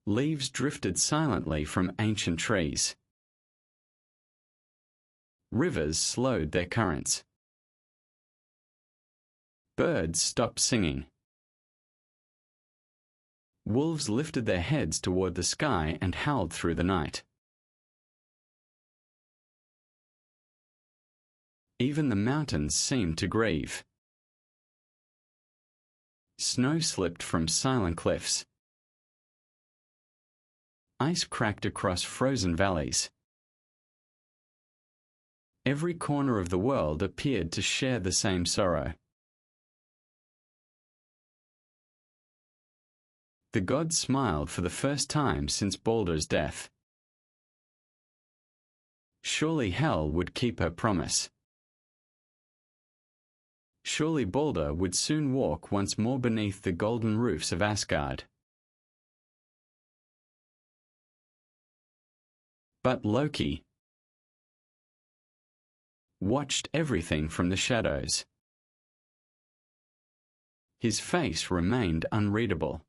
Leaves drifted silently from ancient trees. Rivers slowed their currents. Birds stopped singing. Wolves lifted their heads toward the sky and howled through the night. Even the mountains seemed to grieve. Snow slipped from silent cliffs. Ice cracked across frozen valleys. Every corner of the world appeared to share the same sorrow. The gods smiled for the first time since Baldr's death. Surely Hel would keep her promise. Surely Baldur would soon walk once more beneath the golden roofs of Asgard. But Loki watched everything from the shadows. His face remained unreadable.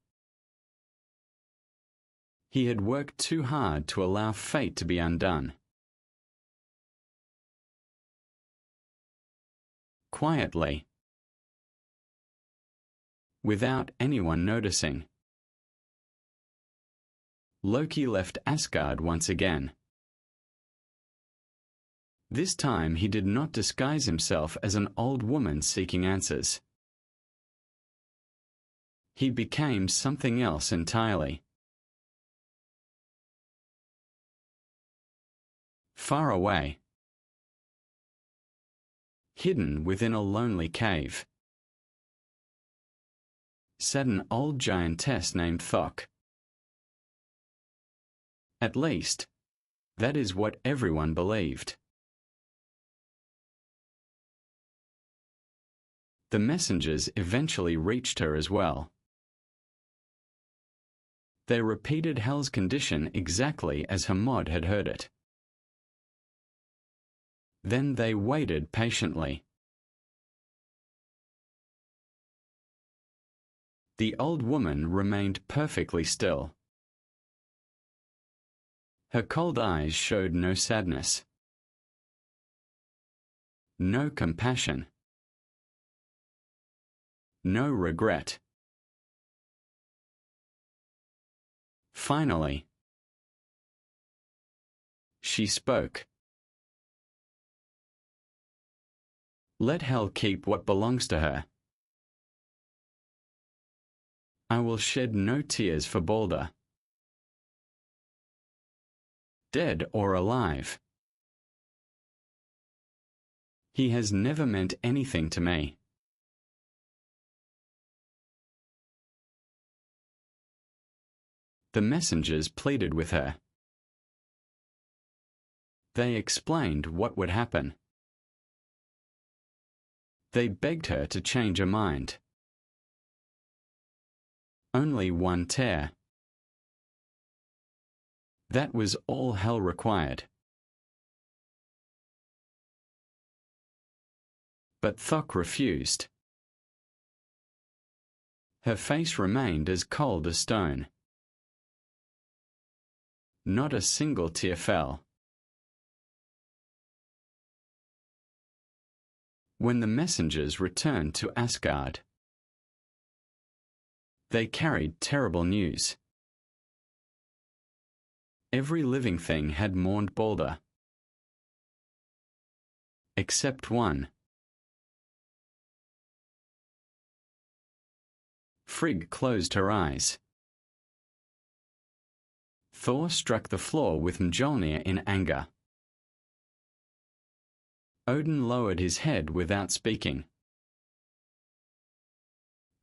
He had worked too hard to allow fate to be undone. Quietly, without anyone noticing, Loki left Asgard once again. This time he did not disguise himself as an old woman seeking answers. He became something else entirely. Far away, hidden within a lonely cave, sat an old giantess named Thok. At least, that is what everyone believed. The messengers eventually reached her as well. They repeated Hel's condition exactly as Hermod had heard it. Then they waited patiently. The old woman remained perfectly still. Her cold eyes showed no sadness, no compassion, no regret. Finally, she spoke. Let Hel keep what belongs to her. I will shed no tears for Baldur. Dead or alive, he has never meant anything to me. The messengers pleaded with her. They explained what would happen. They begged her to change her mind. Only one tear. That was all Hel required. But Thok refused. Her face remained as cold as stone. Not a single tear fell. When the messengers returned to Asgard, they carried terrible news. Every living thing had mourned Baldur, except one. Frigg closed her eyes. Thor struck the floor with Mjolnir in anger. Odin lowered his head without speaking.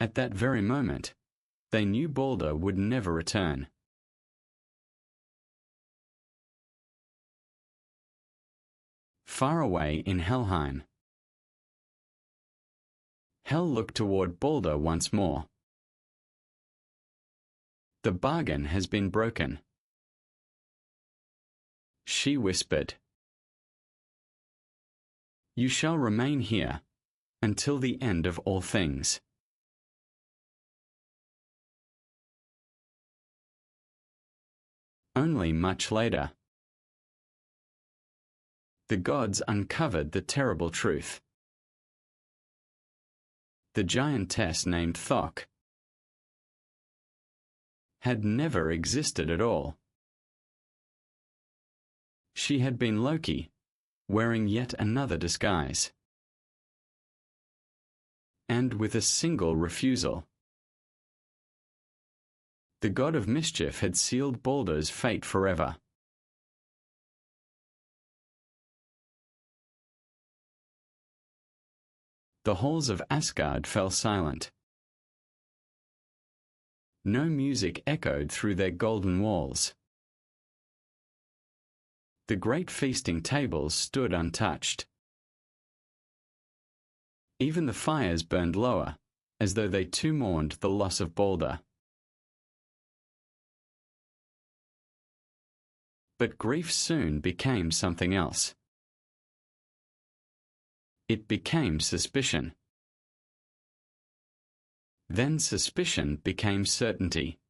At that very moment, they knew Baldur would never return. Far away in Helheim, Hel looked toward Baldur once more. The bargain has been broken. She whispered, You shall remain here until the end of all things. Only much later, the gods uncovered the terrible truth. The giantess named Thok had never existed at all. She had been Loki, wearing yet another disguise. And with a single refusal, The god of mischief had sealed Baldr's fate forever. The halls of Asgard fell silent. No music echoed through their golden walls. The great feasting tables stood untouched. Even the fires burned lower, as though they too mourned the loss of Baldr. But grief soon became something else. It became suspicion. Then suspicion became certainty.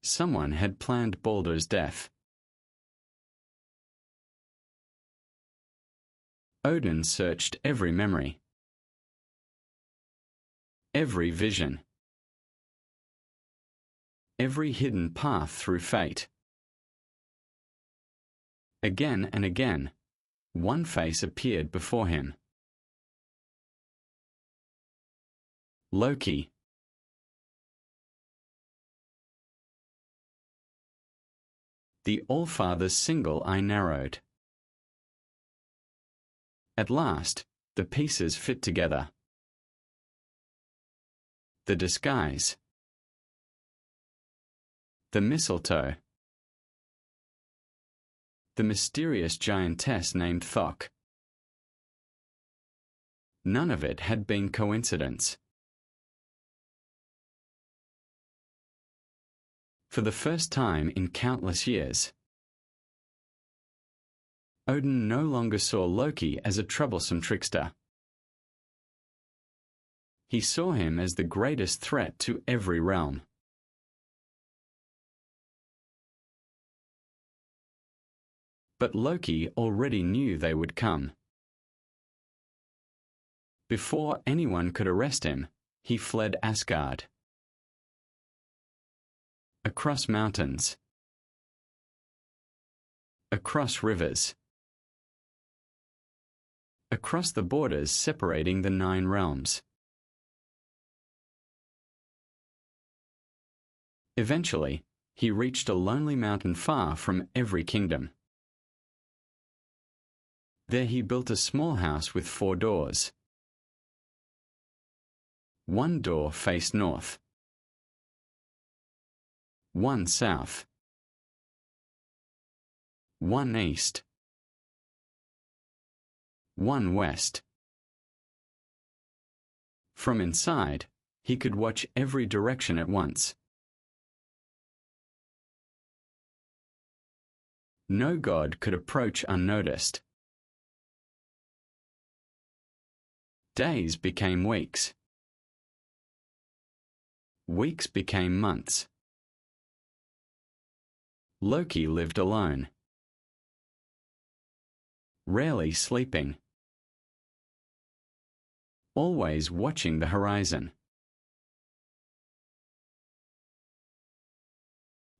Someone had planned Baldr's death. Odin searched every memory, every vision, every hidden path through fate. Again and again, one face appeared before him. Loki. The Allfather's single eye narrowed. At last, the pieces fit together. The disguise. The mistletoe. The mysterious giantess named Thok. None of it had been coincidence. For the first time in countless years, Odin no longer saw Loki as a troublesome trickster. He saw him as the greatest threat to every realm. But Loki already knew they would come. Before anyone could arrest him, he fled Asgard. Across mountains. Across rivers. Across the borders separating the 9 realms. Eventually, he reached a lonely mountain far from every kingdom. There he built a small house with 4 doors. One door faced north. One south. One east. One west. From inside, he could watch every direction at once. No god could approach unnoticed. Days became weeks. Weeks became months. Loki lived alone, rarely sleeping, always watching the horizon.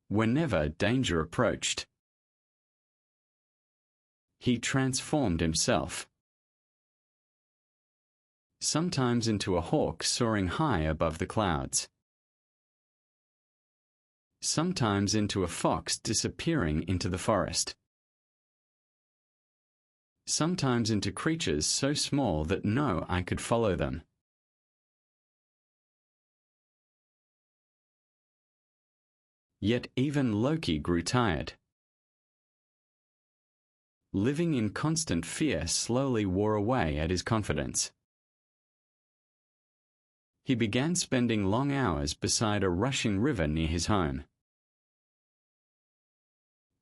Whenever danger approached, he transformed himself, sometimes into a hawk soaring high above the clouds, sometimes into a fox disappearing into the forest, sometimes into creatures so small that no eye could follow them. Yet even Loki grew tired. Living in constant fear slowly wore away at his confidence. He began spending long hours beside a rushing river near his home,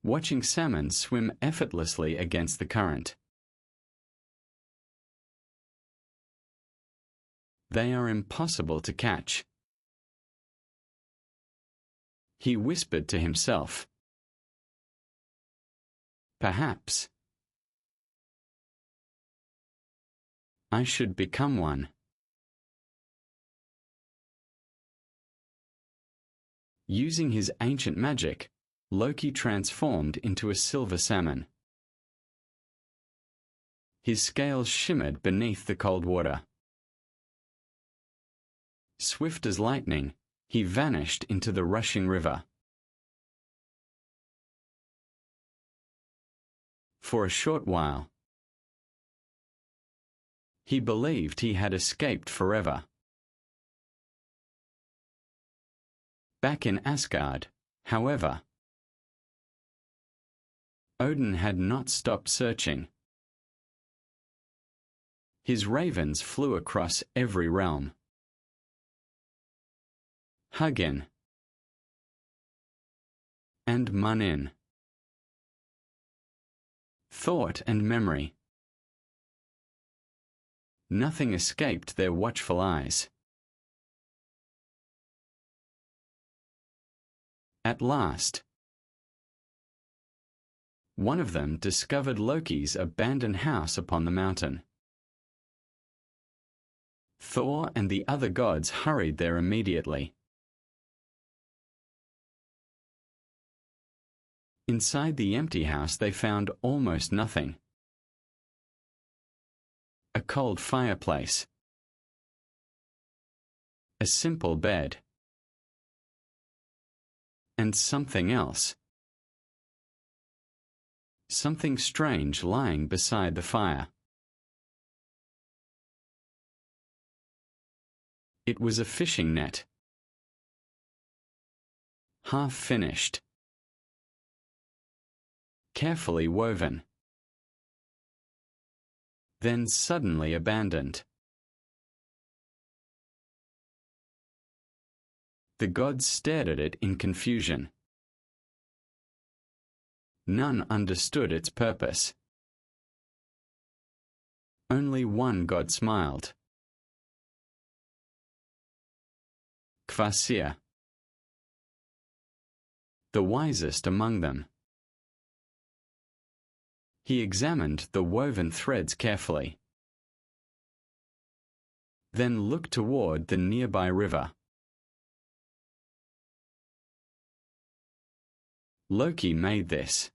watching salmon swim effortlessly against the current. They are impossible to catch. He whispered to himself, "Perhaps I should become one." Using his ancient magic, Loki transformed into a silver salmon. His scales shimmered beneath the cold water. Swift as lightning, He vanished into the rushing river. For a short while, he believed he had escaped forever. Back in Asgard, however, Odin had not stopped searching. His ravens flew across every realm. Hugin and Munin. Thought and memory. Nothing escaped their watchful eyes. At last, one of them discovered Loki's abandoned house upon the mountain. Thor and the other gods hurried there immediately. Inside the empty house they found almost nothing. A cold fireplace. A simple bed. And something else. Something strange lying beside the fire. It was a fishing net. Half finished. Carefully woven. Then suddenly abandoned. The gods stared at it in confusion. None understood its purpose. Only one god smiled. Kvasir, the wisest among them. He examined the woven threads carefully, then looked toward the nearby river. Loki made this,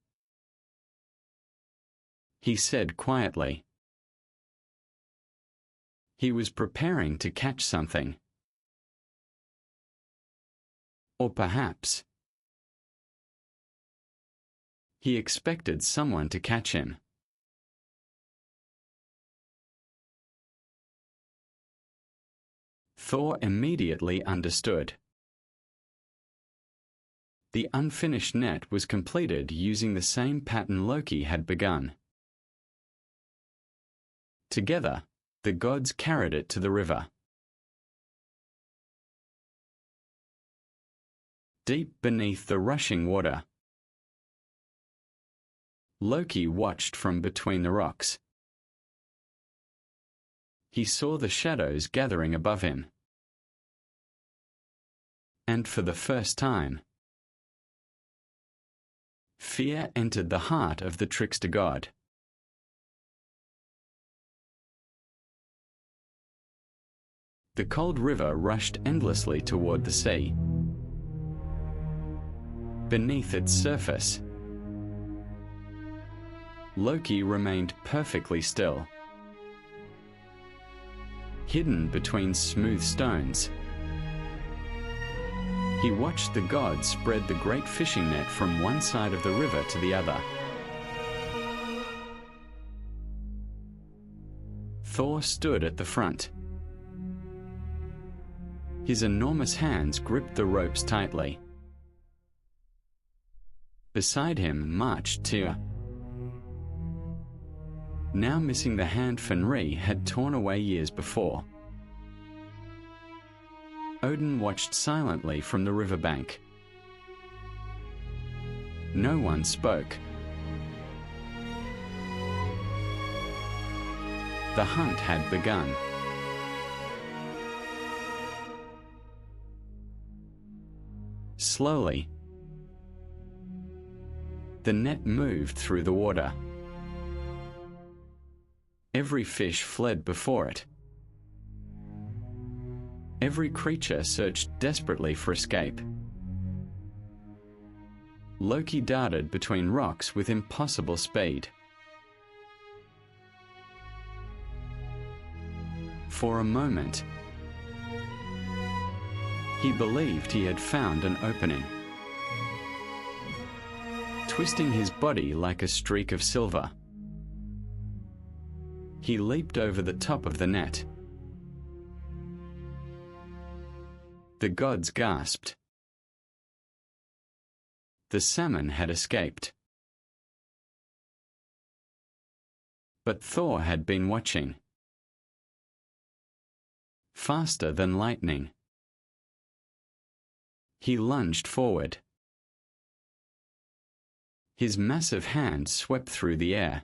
he said quietly. He was preparing to catch something. Or perhaps he expected someone to catch him. Thor immediately understood. The unfinished net was completed using the same pattern Loki had begun. Together, the gods carried it to the river. Deep beneath the rushing water, Loki watched from between the rocks. He saw the shadows gathering above him. And for the first time, fear entered the heart of the trickster god. The cold river rushed endlessly toward the sea. Beneath its surface, Loki remained perfectly still. Hidden between smooth stones, he watched the gods spread the great fishing net from one side of the river to the other. Thor stood at the front. His enormous hands gripped the ropes tightly. Beside him marched Tyr. Now missing the hand Fenrir had torn away years before. Odin watched silently from the riverbank. No one spoke. The hunt had begun. Slowly, the net moved through the water. Every fish fled before it. Every creature searched desperately for escape. Loki darted between rocks with impossible speed. For a moment, He believed he had found an opening. Twisting his body like a streak of silver, he leaped over the top of the net. The gods gasped. The salmon had escaped. But Thor had been watching. Faster than lightning, he lunged forward. His massive hand swept through the air.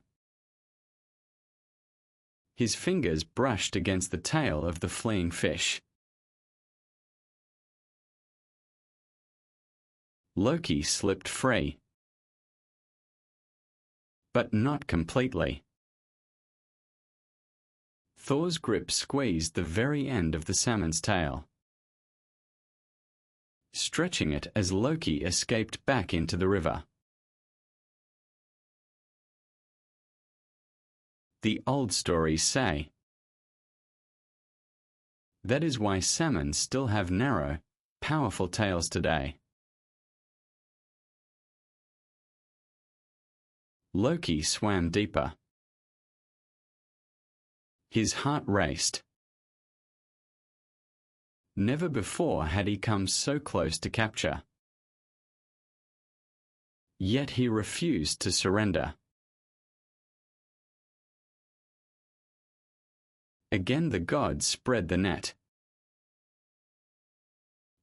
His fingers brushed against the tail of the fleeing fish. Loki slipped free, but not completely. Thor's grip squeezed the very end of the salmon's tail, stretching it as Loki escaped back into the river. The old stories say that is why salmon still have narrow, powerful tails today. Loki swam deeper. His heart raced. Never before had he come so close to capture. Yet he refused to surrender. Again the gods spread the net.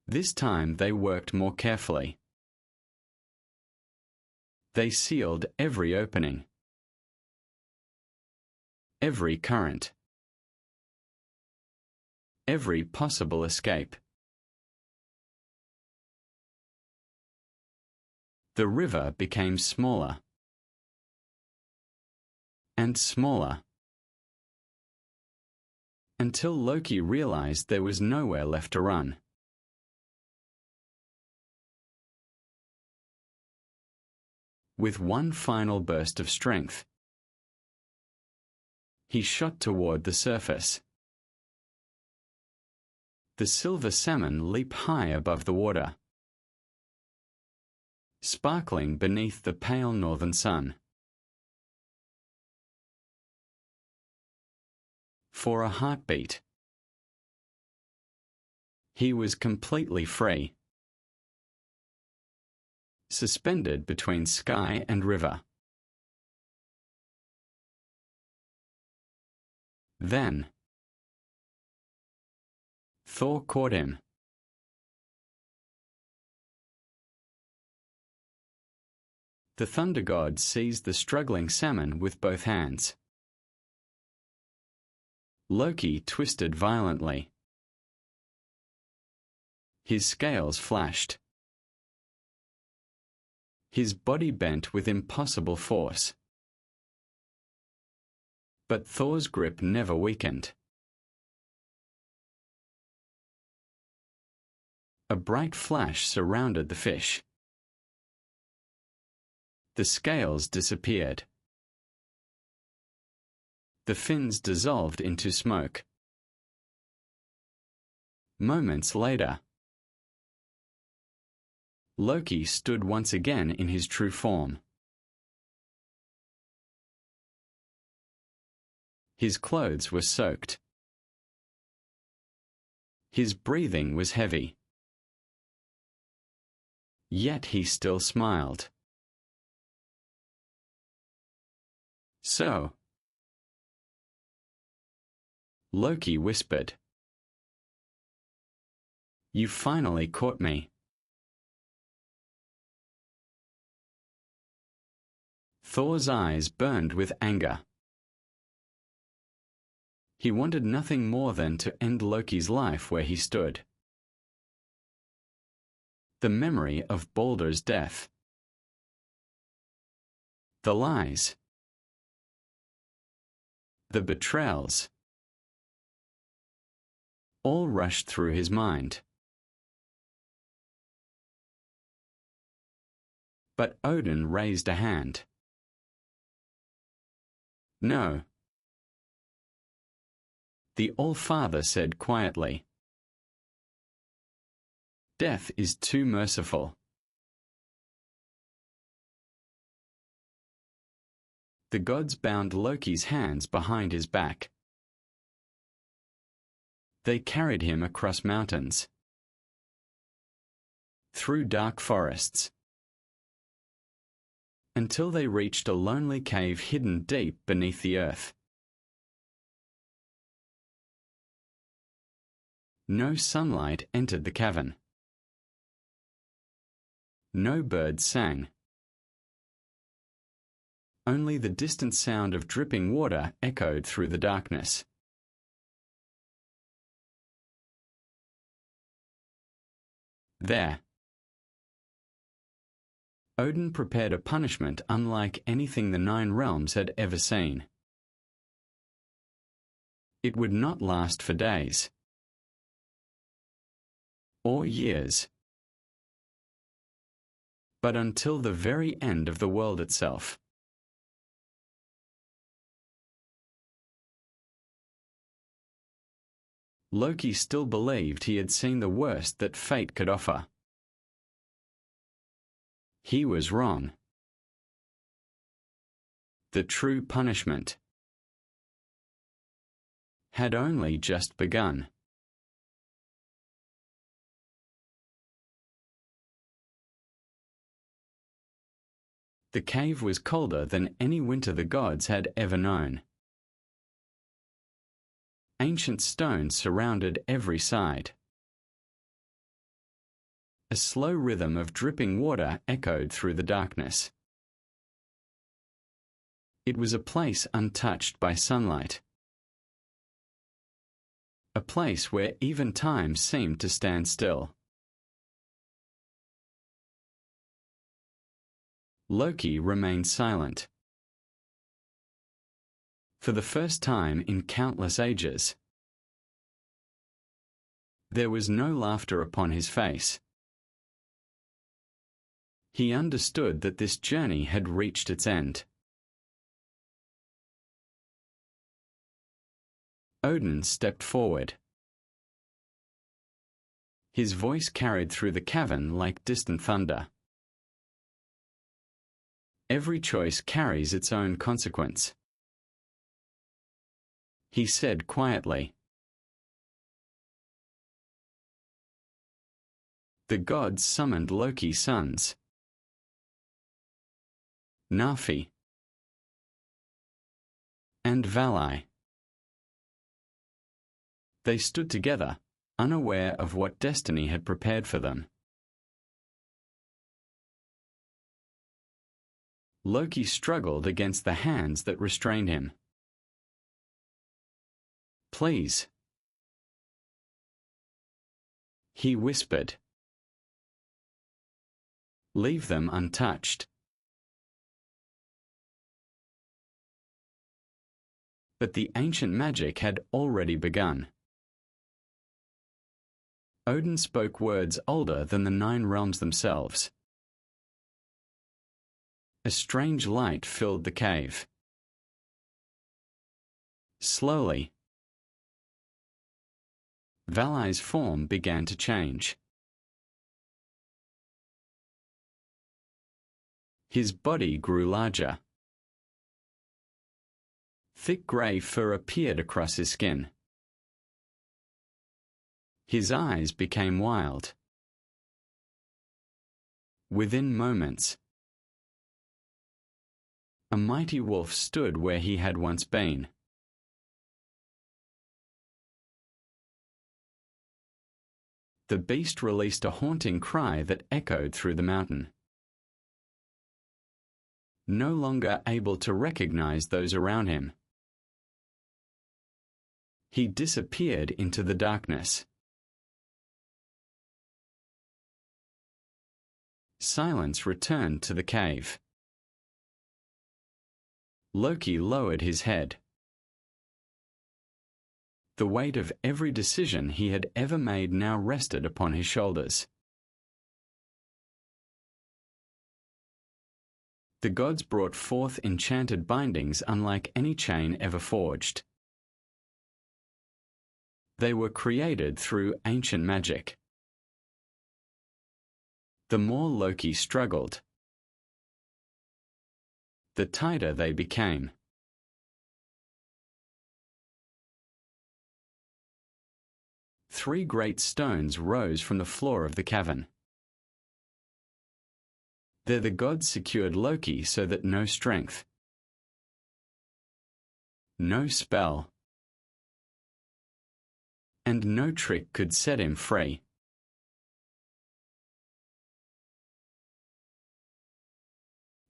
This time they worked more carefully. They sealed every opening, every current, every possible escape. The river became smaller and smaller, until Loki realized there was nowhere left to run. With one final burst of strength, he shot toward the surface. The silver salmon leaped high above the water, sparkling beneath the pale northern sun. For a heartbeat, he was completely free, suspended between sky and river. Then Thor caught him. The thunder god seized the struggling salmon with both hands. Loki twisted violently. His scales flashed. His body bent with impossible force. But Thor's grip never weakened. A bright flash surrounded the fish. The scales disappeared. The fins dissolved into smoke. Moments later, Loki stood once again in his true form. His clothes were soaked. His breathing was heavy. Yet he still smiled. So, Loki whispered, "You finally caught me." Thor's eyes burned with anger. He wanted nothing more than to end Loki's life where he stood. The memory of Baldur's death, the lies, the betrayals, all rushed through his mind. But Odin raised a hand. No. The All-Father said quietly, Death is too merciful. The gods bound Loki's hands behind his back. They carried him across mountains, through dark forests, until they reached a lonely cave hidden deep beneath the earth. No sunlight entered the cavern. No birds sang. Only the distant sound of dripping water echoed through the darkness. There, Odin prepared a punishment unlike anything the Nine Realms had ever seen. It would not last for days or years, but until the very end of the world itself. Loki still believed he had seen the worst that fate could offer. He was wrong. The true punishment had only just begun. The cave was colder than any winter the gods had ever known. Ancient stones surrounded every side. A slow rhythm of dripping water echoed through the darkness. It was a place untouched by sunlight. A place where even time seemed to stand still. Loki remained silent. For the first time in countless ages, there was no laughter upon his face. He understood that this journey had reached its end. Odin stepped forward. His voice carried through the cavern like distant thunder. Every choice carries its own consequence. He said quietly, "The gods summoned Loki's sons, Nafi and Valai. They stood together, unaware of what destiny had prepared for them. Loki struggled against the hands that restrained him. "Please," he whispered. "Leave them untouched." But the ancient magic had already begun. Odin spoke words older than the Nine Realms themselves. A strange light filled the cave. Slowly, Valai's form began to change. His body grew larger. Thick grey fur appeared across his skin. His eyes became wild. Within moments, a mighty wolf stood where he had once been. The beast released a haunting cry that echoed through the mountain. No longer able to recognize those around him, he disappeared into the darkness. Silence returned to the cave. Loki lowered his head. The weight of every decision he had ever made now rested upon his shoulders. The gods brought forth enchanted bindings unlike any chain ever forged. They were created through ancient magic. The more Loki struggled, the tighter they became. Three great stones rose from the floor of the cavern. There the gods secured Loki so that no strength, no spell, and no trick could set him free.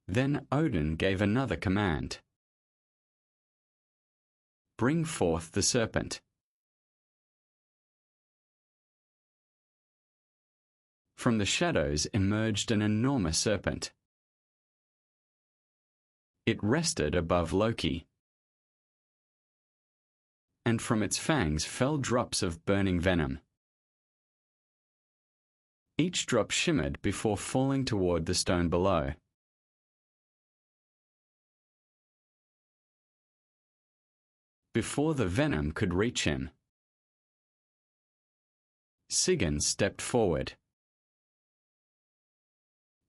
Then Odin gave another command. Bring forth the serpent. From the shadows emerged an enormous serpent. It rested above Loki, and from its fangs fell drops of burning venom. Each drop shimmered before falling toward the stone below. Before the venom could reach him, Sigyn stepped forward.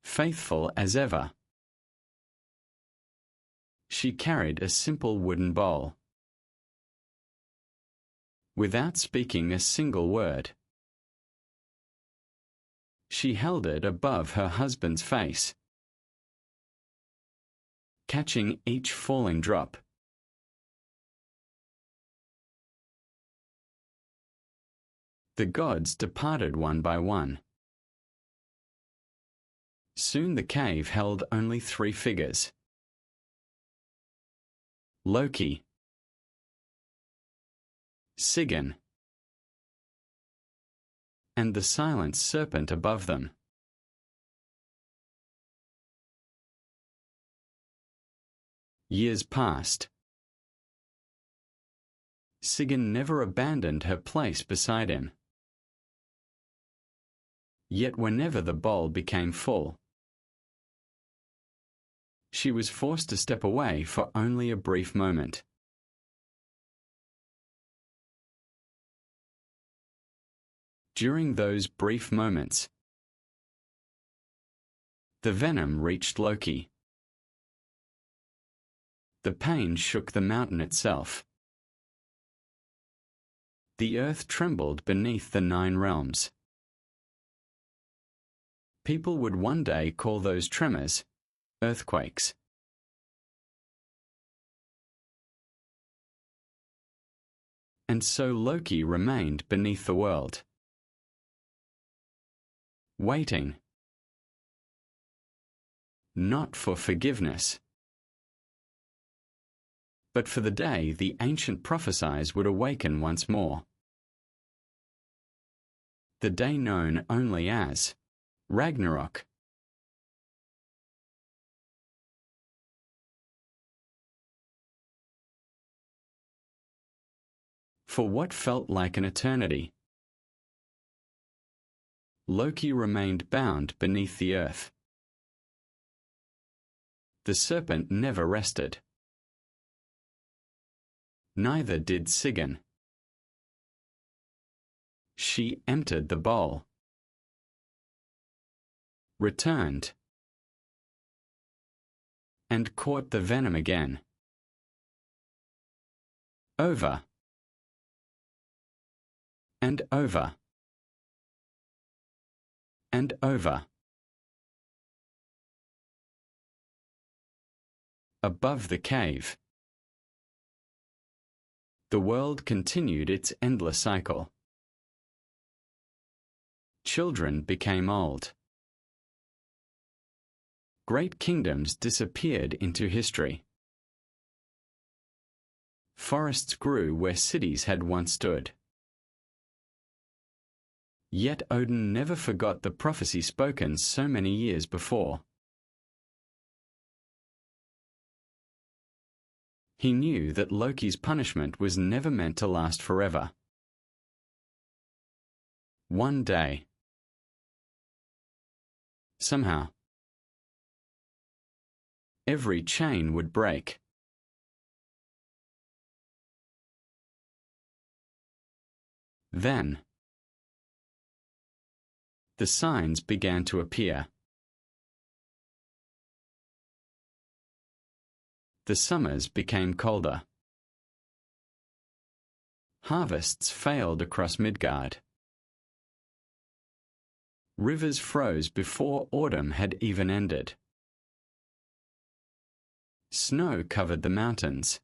Faithful as ever, she carried a simple wooden bowl. Without speaking a single word, she held it above her husband's face, catching each falling drop. The gods departed one by one. Soon the cave held only three figures: Loki, Sigyn, and the silent serpent above them. Years passed. Sigyn never abandoned her place beside him. Yet whenever the bowl became full, she was forced to step away for only a brief moment. During those brief moments, the venom reached Loki. The pain shook the mountain itself. The earth trembled beneath the 9 realms. People would one day call those tremors earthquakes. And so Loki remained beneath the world, waiting, not for forgiveness, but for the day the ancient prophecies would awaken once more. The day known only as Ragnarök. For what felt like an eternity, Loki remained bound beneath the earth. The serpent never rested. Neither did Sigyn. She emptied the bowl, returned, and caught the venom again. Over and over and over. Above the cave, the world continued its endless cycle. Children became old. Great kingdoms disappeared into history. Forests grew where cities had once stood. Yet Odin never forgot the prophecy spoken so many years before. He knew that Loki's punishment was never meant to last forever. One day, somehow, every chain would break. Then, The signs began to appear. The summers became colder. Harvests failed across Midgard. Rivers froze before autumn had even ended. Snow covered the mountains.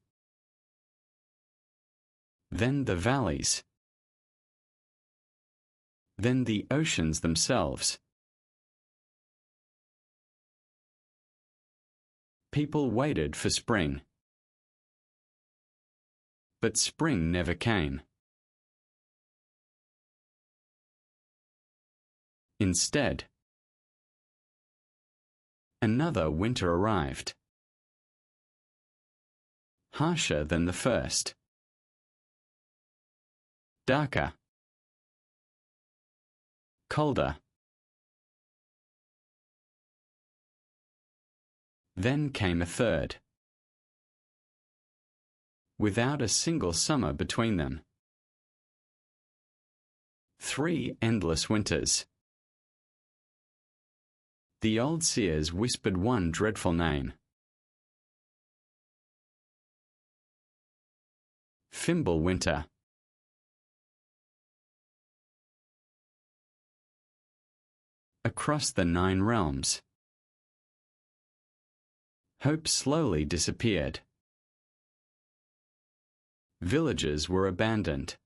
Then the valleys. Then the oceans themselves. People waited for spring. But spring never came. Instead, another winter arrived. Harsher than the first. Darker. Colder. Then came a third. Without a single summer between them. 3 endless winters. The old seers whispered one dreadful name. Fimbulwinter. Across the 9 realms. Hope slowly disappeared. Villages were abandoned.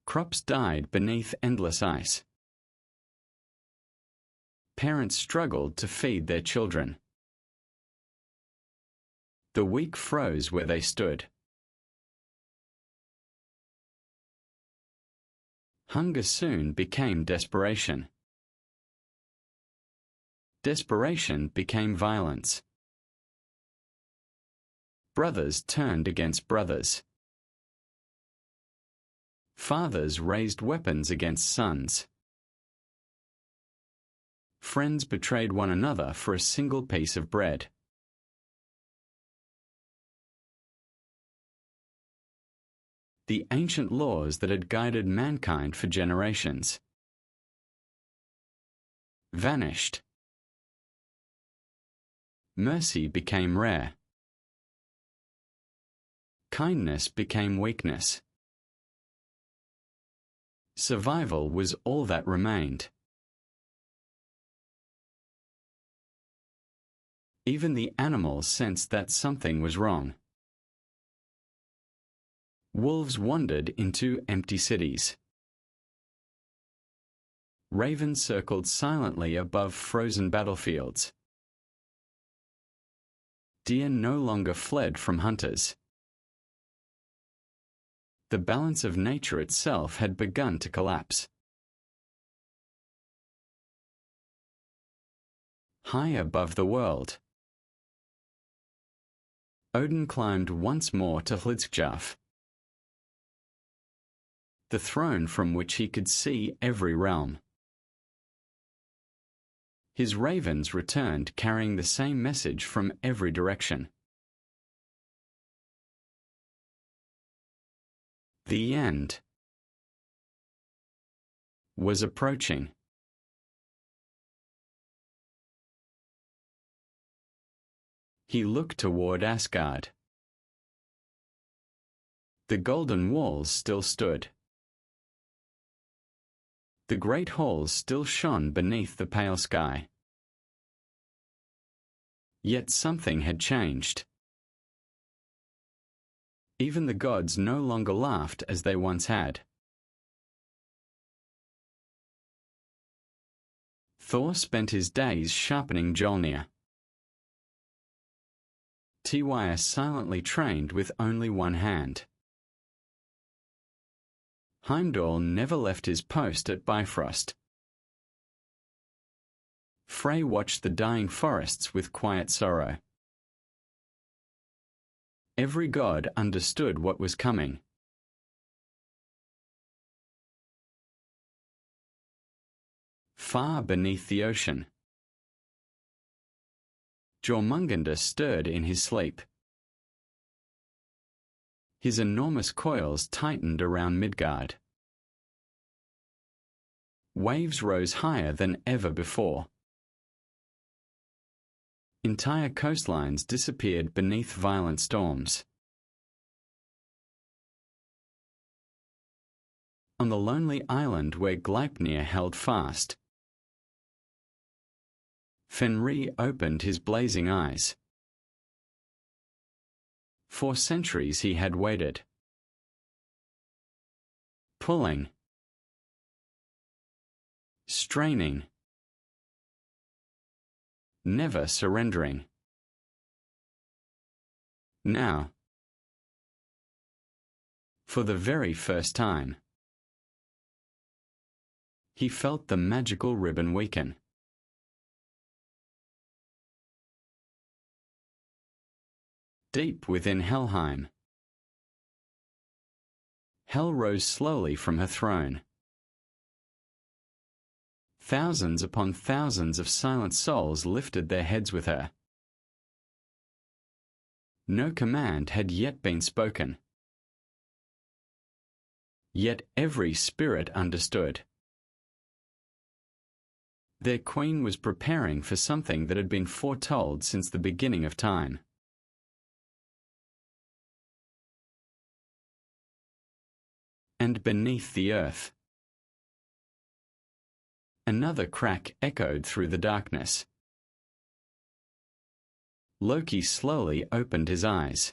Crops died beneath endless ice. Parents struggled to feed their children. The weak froze where they stood. Hunger soon became desperation. Desperation became violence. Brothers turned against brothers. Fathers raised weapons against sons. Friends betrayed one another for a single piece of bread. The ancient laws that had guided mankind for generations vanished. Mercy became rare. Kindness became weakness. Survival was all that remained. Even the animals sensed that something was wrong. Wolves wandered into empty cities. Ravens circled silently above frozen battlefields. Deer no longer fled from hunters. The balance of nature itself had begun to collapse. High above the world, Odin climbed once more to Hlidskjalf, the throne from which he could see every realm. His ravens returned carrying the same message from every direction. The end was approaching. He looked toward Asgard. The golden walls still stood. The great halls still shone beneath the pale sky. Yet something had changed. Even the gods no longer laughed as they once had. Thor spent his days sharpening Mjolnir. Tyr silently trained with only one hand. Heimdall never left his post at Bifrost. Frey watched the dying forests with quiet sorrow. Every god understood what was coming. Far beneath the ocean, Jormungandr stirred in his sleep. His enormous coils tightened around Midgard. Waves rose higher than ever before. Entire coastlines disappeared beneath violent storms. On the lonely island where Gleipnir held fast, Fenrir opened his blazing eyes. For centuries he had waited, pulling, straining, never surrendering. Now, for the very first time, he felt the magical ribbon weaken. Deep within Helheim, Hel rose slowly from her throne. Thousands upon thousands of silent souls lifted their heads with her. No command had yet been spoken. Yet every spirit understood. Their queen was preparing for something that had been foretold since the beginning of time. And beneath the earth, another crack echoed through the darkness. Loki slowly opened his eyes.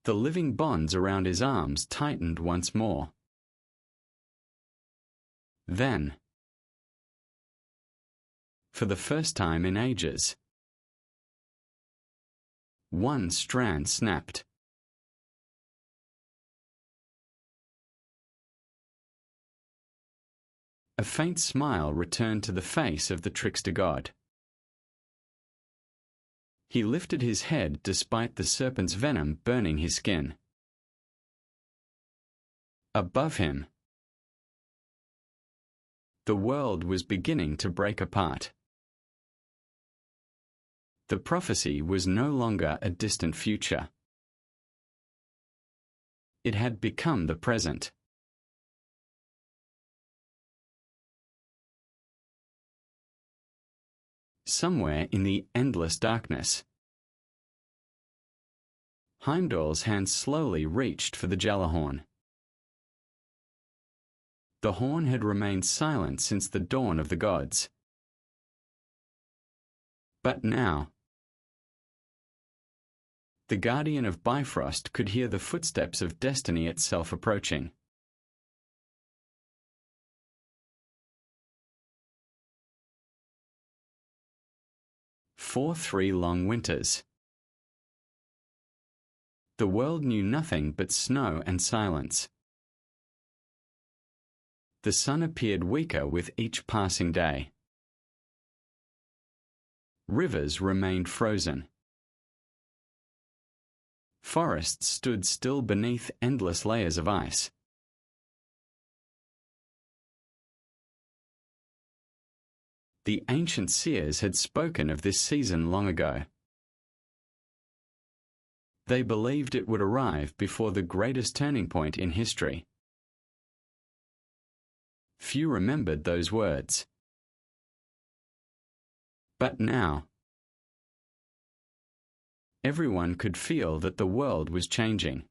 The living bonds around his arms tightened once more. Then, for the first time in ages, one strand snapped. A faint smile returned to the face of the trickster god. He lifted his head despite the serpent's venom burning his skin. Above him, the world was beginning to break apart. The prophecy was no longer a distant future. It had become the present. Somewhere in the endless darkness, Heimdall's hand slowly reached for the Gjallarhorn. The horn had remained silent since the dawn of the gods. But now, the guardian of Bifrost could hear the footsteps of destiny itself approaching. For 3 long winters, the world knew nothing but snow and silence. The sun appeared weaker with each passing day. Rivers remained frozen. Forests stood still beneath endless layers of ice. The ancient seers had spoken of this season long ago. They believed it would arrive before the greatest turning point in history. Few remembered those words. But now, everyone could feel that the world was changing.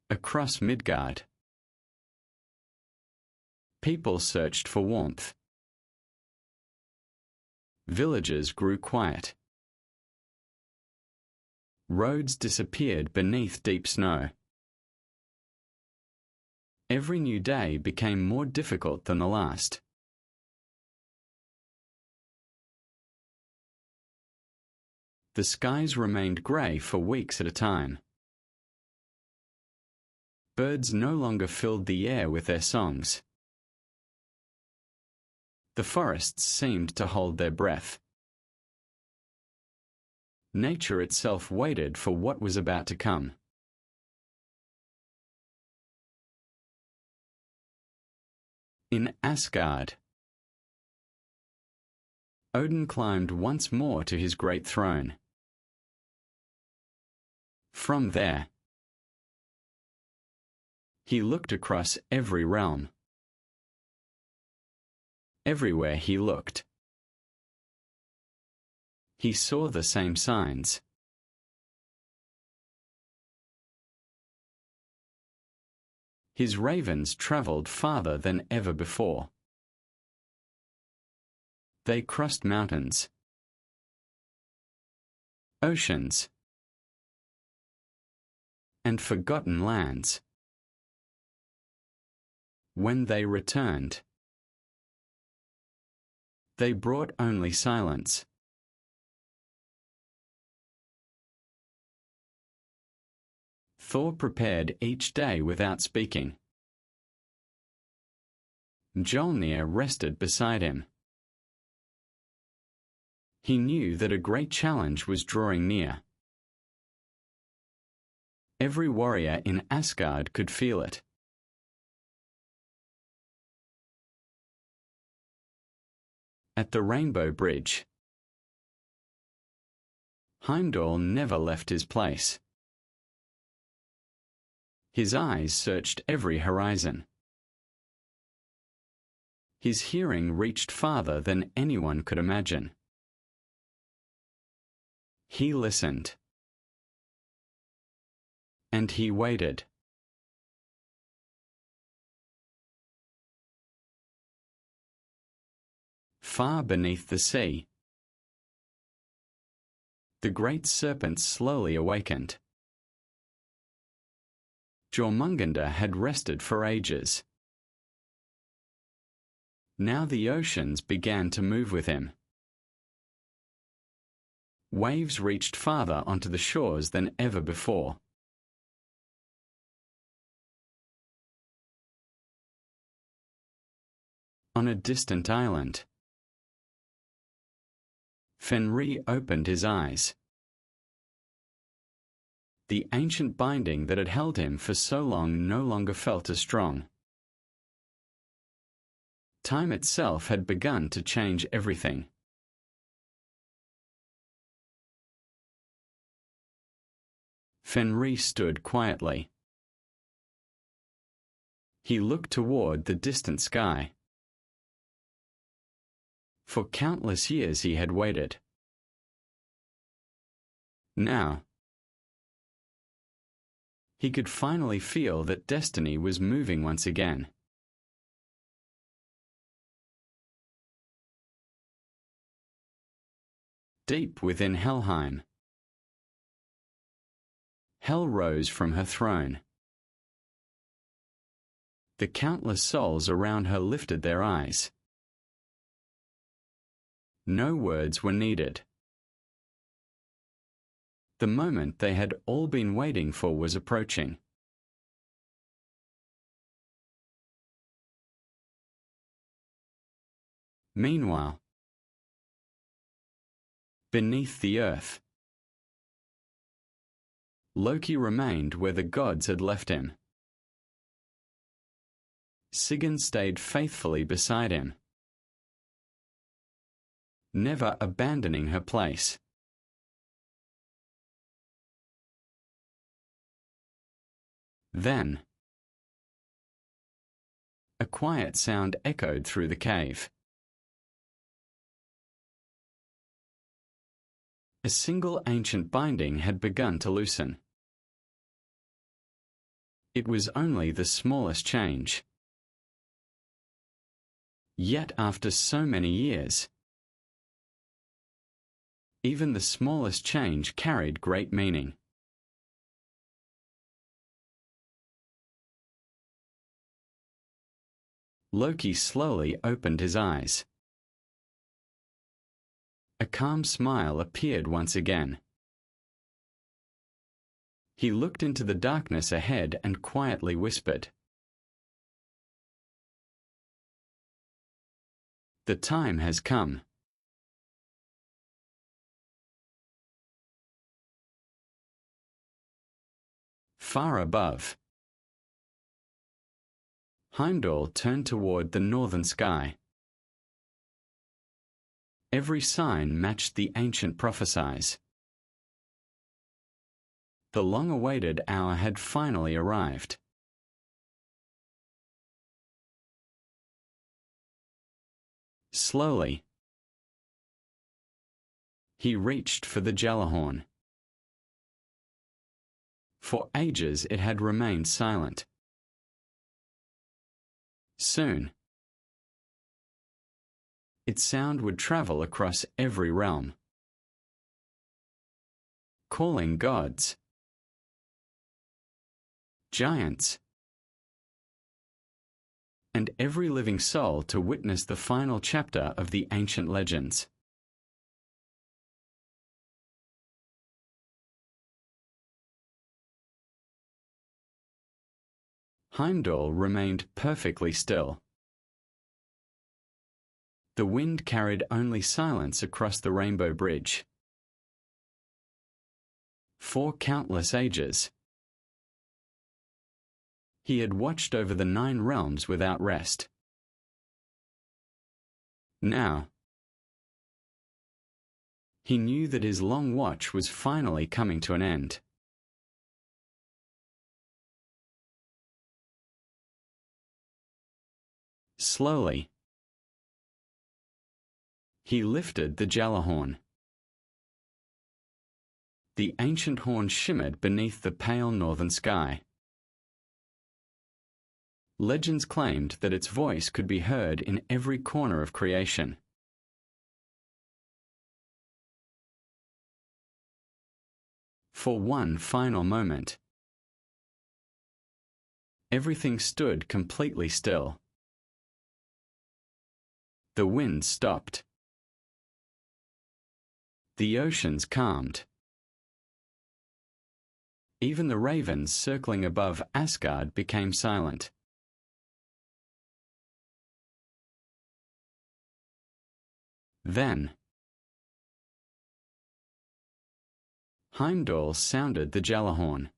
Across Midgard, people searched for warmth. Villages grew quiet. Roads disappeared beneath deep snow. Every new day became more difficult than the last. The skies remained grey for weeks at a time. Birds no longer filled the air with their songs. The forests seemed to hold their breath. Nature itself waited for what was about to come. In Asgard, Odin climbed once more to his great throne. From there, He looked across every realm. Everywhere he looked, he saw the same signs. His ravens traveled farther than ever before. They crossed mountains, oceans, and forgotten lands. When they returned, they brought only silence. Thor prepared each day without speaking. Mjolnir rested beside him. He knew that a great challenge was drawing near. Every warrior in Asgard could feel it. At the Rainbow Bridge, Heimdall never left his place. His eyes searched every horizon. His hearing reached farther than anyone could imagine. He listened. And he waited. Far beneath the sea, the great serpent slowly awakened. Jormungandr had rested for ages. Now the oceans began to move with him. Waves reached farther onto the shores than ever before. On a distant island, Fenrir opened his eyes. The ancient binding that had held him for so long no longer felt as strong. Time itself had begun to change everything. Fenrir stood quietly. He looked toward the distant sky. For countless years he had waited. Now, he could finally feel that destiny was moving once again. Deep within Helheim, Hel rose from her throne. The countless souls around her lifted their eyes. No words were needed. The moment they had all been waiting for was approaching. Meanwhile, beneath the earth, Loki remained where the gods had left him. Sigyn stayed faithfully beside him, never abandoning her place. Then, a quiet sound echoed through the cave. A single ancient binding had begun to loosen. It was only the smallest change. Yet after so many years, even the smallest change carried great meaning. Loki slowly opened his eyes. A calm smile appeared once again. He looked into the darkness ahead and quietly whispered, "The time has come." Far above, Heimdall turned toward the northern sky. Every sign matched the ancient prophecies. The long-awaited hour had finally arrived. Slowly, he reached for the Gjallarhorn. For ages it had remained silent. Soon, its sound would travel across every realm, calling gods, giants, and every living soul to witness the final chapter of the ancient legends. Heimdall remained perfectly still. The wind carried only silence across the Rainbow Bridge. For countless ages, he had watched over the 9 realms without rest. Now, he knew that his long watch was finally coming to an end. Slowly, he lifted the Gjallarhorn. The ancient horn shimmered beneath the pale northern sky. Legends claimed that its voice could be heard in every corner of creation. For one final moment, everything stood completely still. The wind stopped. The oceans calmed. Even the ravens circling above Asgard became silent. Then, Heimdall sounded the Gjallarhorn.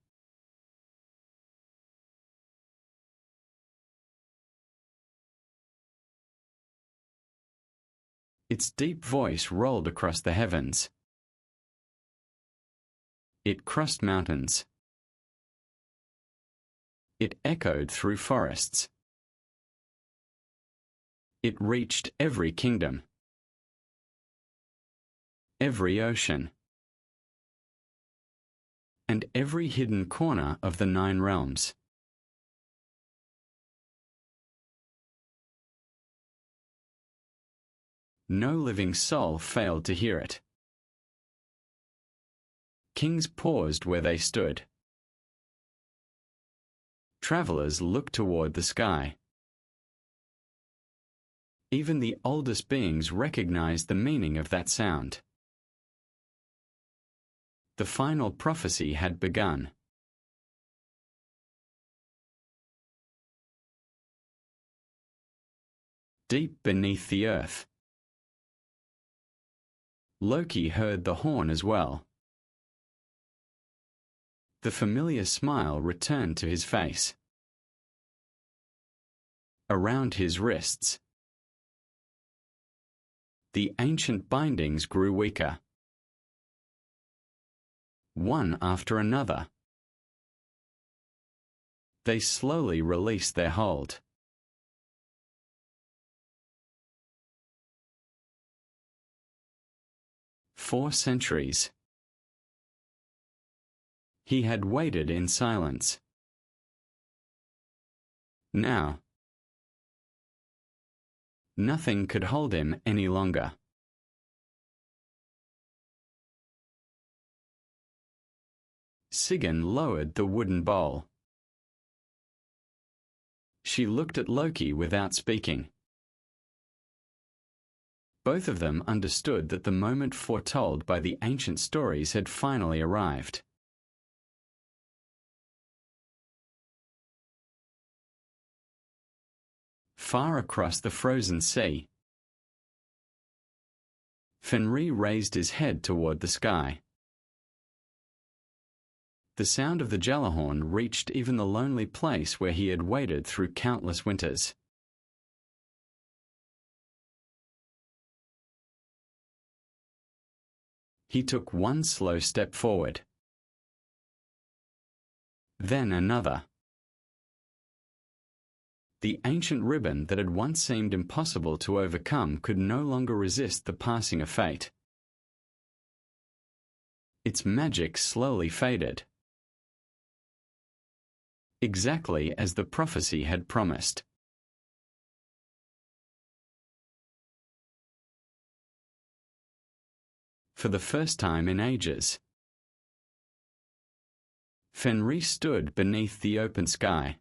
Its deep voice rolled across the heavens. It crossed mountains. It echoed through forests. It reached every kingdom, every ocean, and every hidden corner of the 9 realms. No living soul failed to hear it. Kings paused where they stood. Travelers looked toward the sky. Even the oldest beings recognized the meaning of that sound. The final prophecy had begun. Deep beneath the earth, Loki heard the horn as well. The familiar smile returned to his face. Around his wrists, the ancient bindings grew weaker. One after another, they slowly released their hold. For centuries, he had waited in silence. Now, nothing could hold him any longer. Sigyn lowered the wooden bowl. She looked at Loki without speaking. Both of them understood that the moment foretold by the ancient stories had finally arrived. Far across the frozen sea, Fenrir raised his head toward the sky. The sound of the Gjallarhorn reached even the lonely place where he had waited through countless winters. He took one slow step forward. Then another. The ancient ribbon that had once seemed impossible to overcome could no longer resist the passing of fate. Its magic slowly faded, exactly as the prophecy had promised. For the first time in ages, Fenrir stood beneath the open sky.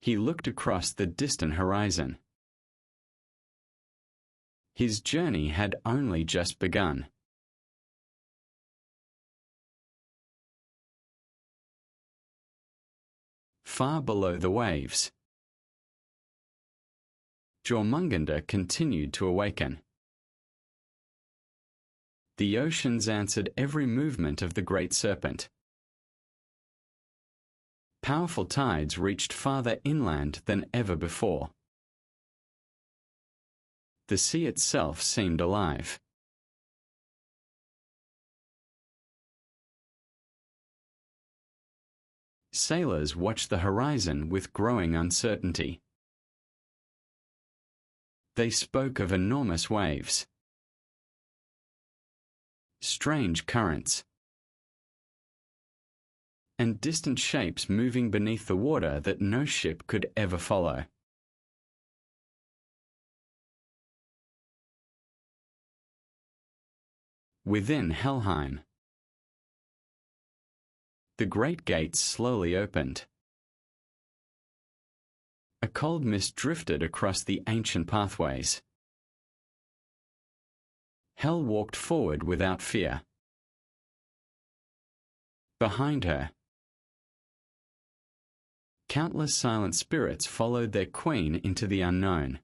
He looked across the distant horizon. His journey had only just begun. Far below the waves, Jormungandr continued to awaken. The oceans answered every movement of the great serpent. Powerful tides reached farther inland than ever before. The sea itself seemed alive. Sailors watched the horizon with growing uncertainty. They spoke of enormous waves, strange currents, and distant shapes moving beneath the water that no ship could ever follow. Within Helheim, the great gates slowly opened. A cold mist drifted across the ancient pathways. Hel walked forward without fear. Behind her, countless silent spirits followed their queen into the unknown.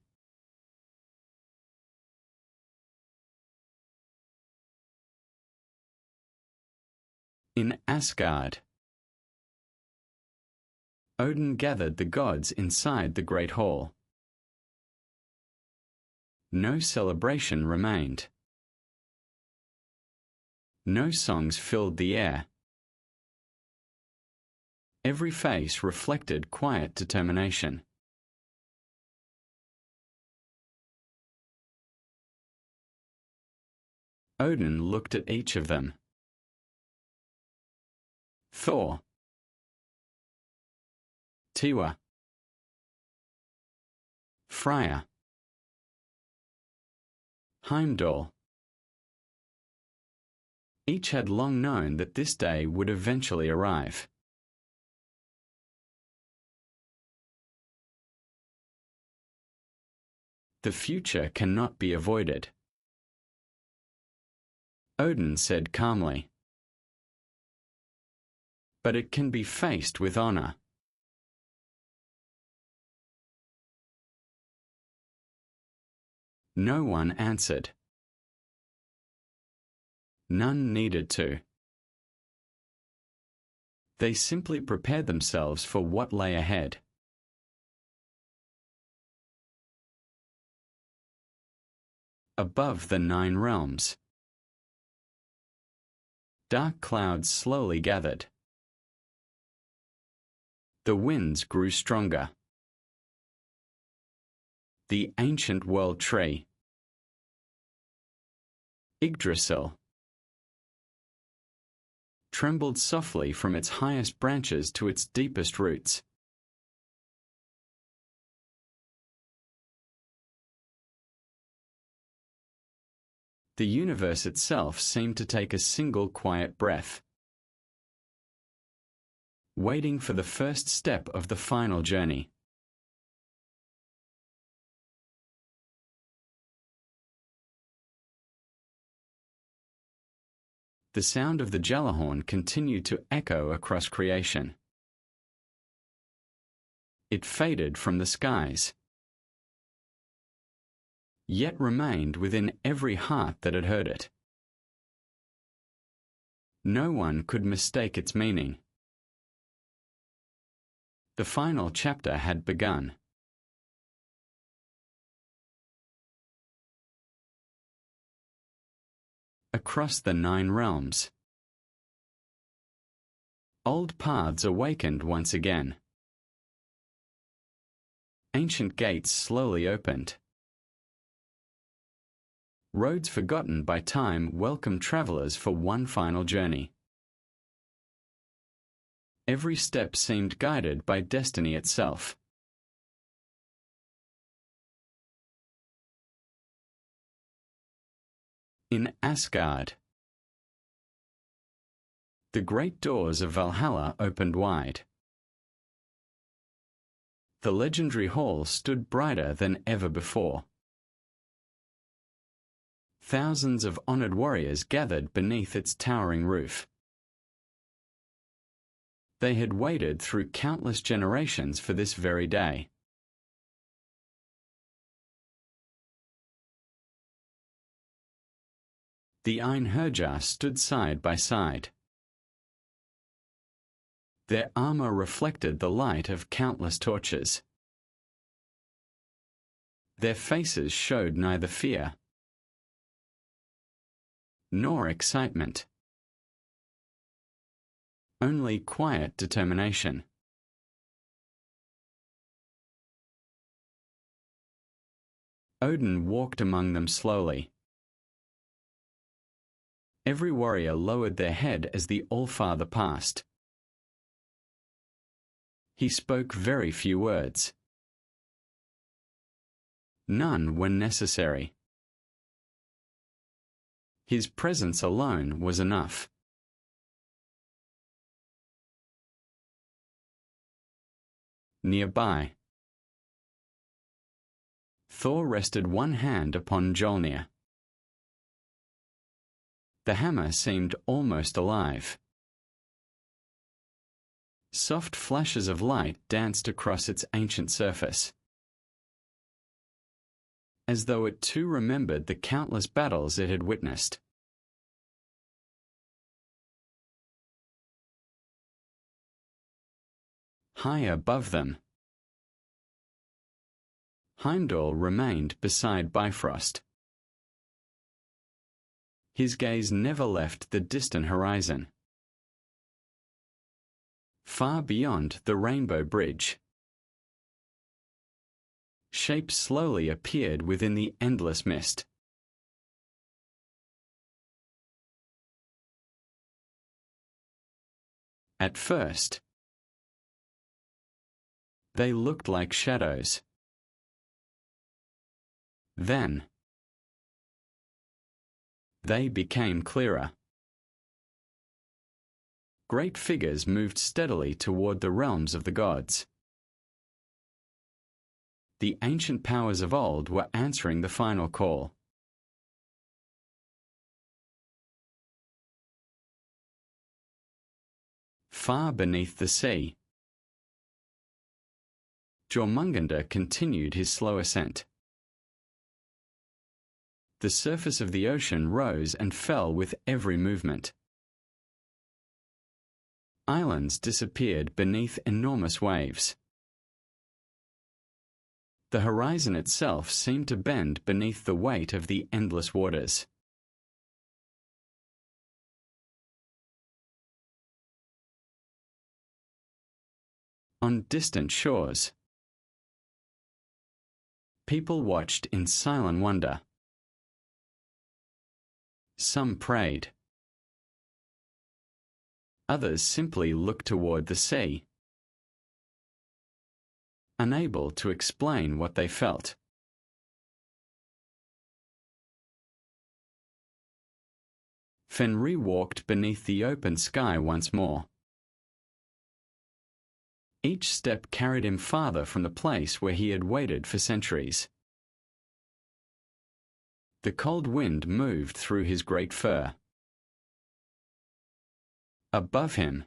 In Asgard, Odin gathered the gods inside the great hall. No celebration remained. No songs filled the air. Every face reflected quiet determination. Odin looked at each of them. Thor, Tiwa, Freya, Heimdall. Each had long known that this day would eventually arrive. The future cannot be avoided, Odin said calmly. But it can be faced with honor. No one answered. None needed to. They simply prepared themselves for what lay ahead. Above the 9 realms, dark clouds slowly gathered. The winds grew stronger. The ancient world tree, Yggdrasil, trembled softly from its highest branches to its deepest roots. The universe itself seemed to take a single quiet breath, waiting for the first step of the final journey. The sound of the Gjallarhorn continued to echo across creation. It faded from the skies, yet remained within every heart that had heard it. No one could mistake its meaning. The final chapter had begun. Across the 9 realms, old paths awakened once again. ancient gates slowly opened. Roads forgotten by time welcomed travelers for one final journey. Every step seemed guided by destiny itself. In Asgard, the great doors of Valhalla opened wide. The legendary hall stood brighter than ever before. Thousands of honored warriors gathered beneath its towering roof. They had waited through countless generations for this very day. The Einherjar stood side by side. Their armor reflected the light of countless torches. Their faces showed neither fear nor excitement, only quiet determination. Odin walked among them slowly. Every warrior lowered their head as the All-Father passed. He spoke very few words. None when necessary. His presence alone was enough. Nearby, Thor rested one hand upon Mjolnir. The hammer seemed almost alive. Soft flashes of light danced across its ancient surface, as though it too remembered the countless battles it had witnessed. High above them, Heimdall remained beside Bifrost. His gaze never left the distant horizon. Far beyond the Rainbow Bridge, shapes slowly appeared within the endless mist. At first, they looked like shadows. Then, they became clearer. Great figures moved steadily toward the realms of the gods. The ancient powers of old were answering the final call. Far beneath the sea, Jormungandr continued his slow ascent. The surface of the ocean rose and fell with every movement. Islands disappeared beneath enormous waves. The horizon itself seemed to bend beneath the weight of the endless waters. On distant shores, people watched in silent wonder. Some prayed. Others simply looked toward the sea, unable to explain what they felt. Fenrir walked beneath the open sky once more. Each step carried him farther from the place where he had waited for centuries. The cold wind moved through his great fur. Above him,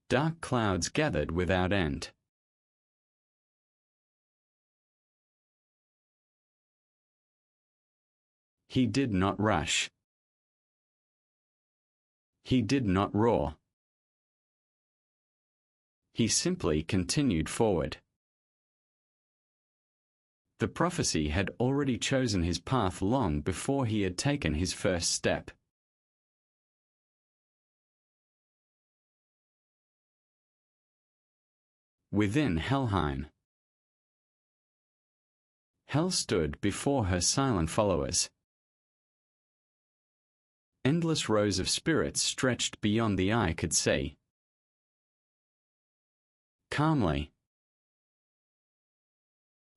dark clouds gathered without end. He did not rush. He did not roar. He simply continued forward. The prophecy had already chosen his path long before he had taken his first step. Within Helheim. Hel stood before her silent followers. Endless rows of spirits stretched beyond the eye could see. Calmly,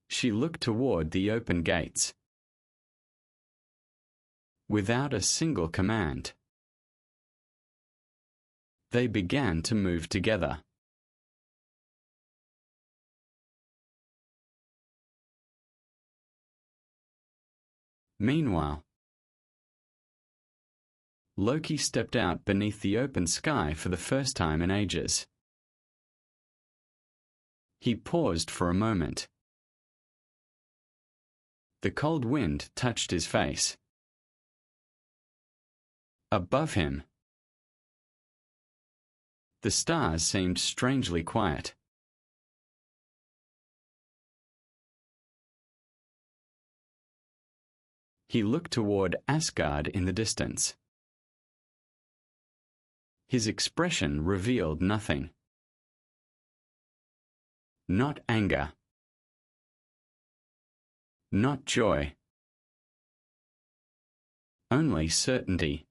she looked toward the open gates. Without a single command, they began to move together. Meanwhile, Loki stepped out beneath the open sky for the first time in ages. He paused for a moment. The cold wind touched his face. Above him, the stars seemed strangely quiet. He looked toward Asgard in the distance. His expression revealed nothing. Not anger. Not joy. Only certainty.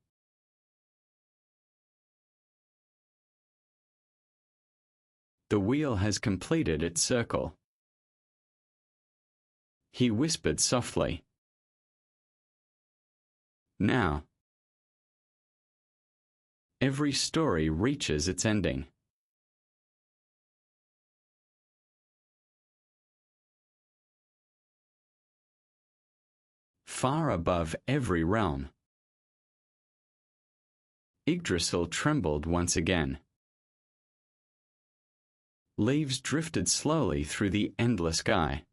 The wheel has completed its circle. He whispered softly. Now, every story reaches its ending. Far above every realm, Yggdrasil trembled once again. Leaves drifted slowly through the endless sky.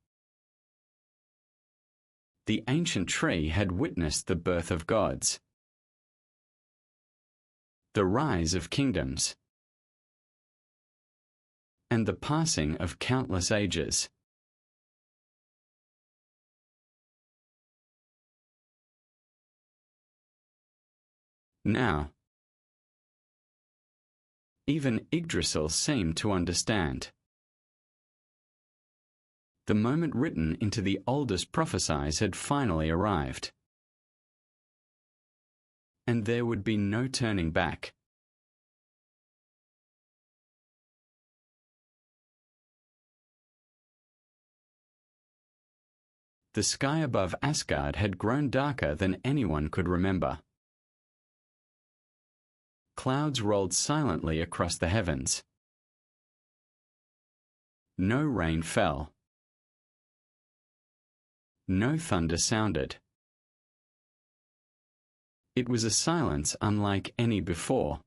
The ancient tree had witnessed the birth of gods, the rise of kingdoms, and the passing of countless ages. Now, even Yggdrasil seemed to understand. The moment written into the oldest prophecies had finally arrived. And there would be no turning back. The sky above Asgard had grown darker than anyone could remember. Clouds rolled silently across the heavens. No rain fell. No thunder sounded. It was a silence unlike any before,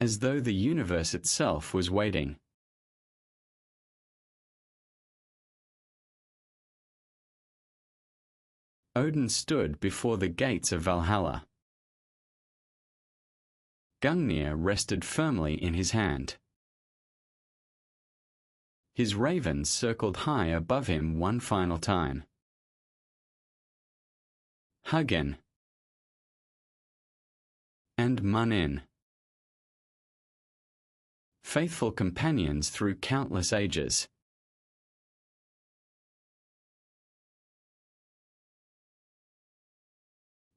as though the universe itself was waiting. Odin stood before the gates of Valhalla. Gungnir rested firmly in his hand. His ravens circled high above him one final time. Hugin and Munin, faithful companions through countless ages.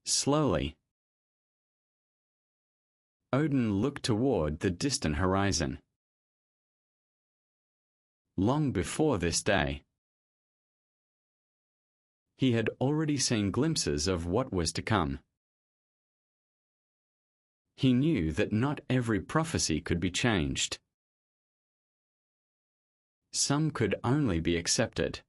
Slowly, Odin looked toward the distant horizon. Long before this day, he had already seen glimpses of what was to come. He knew that not every prophecy could be changed. Some could only be accepted.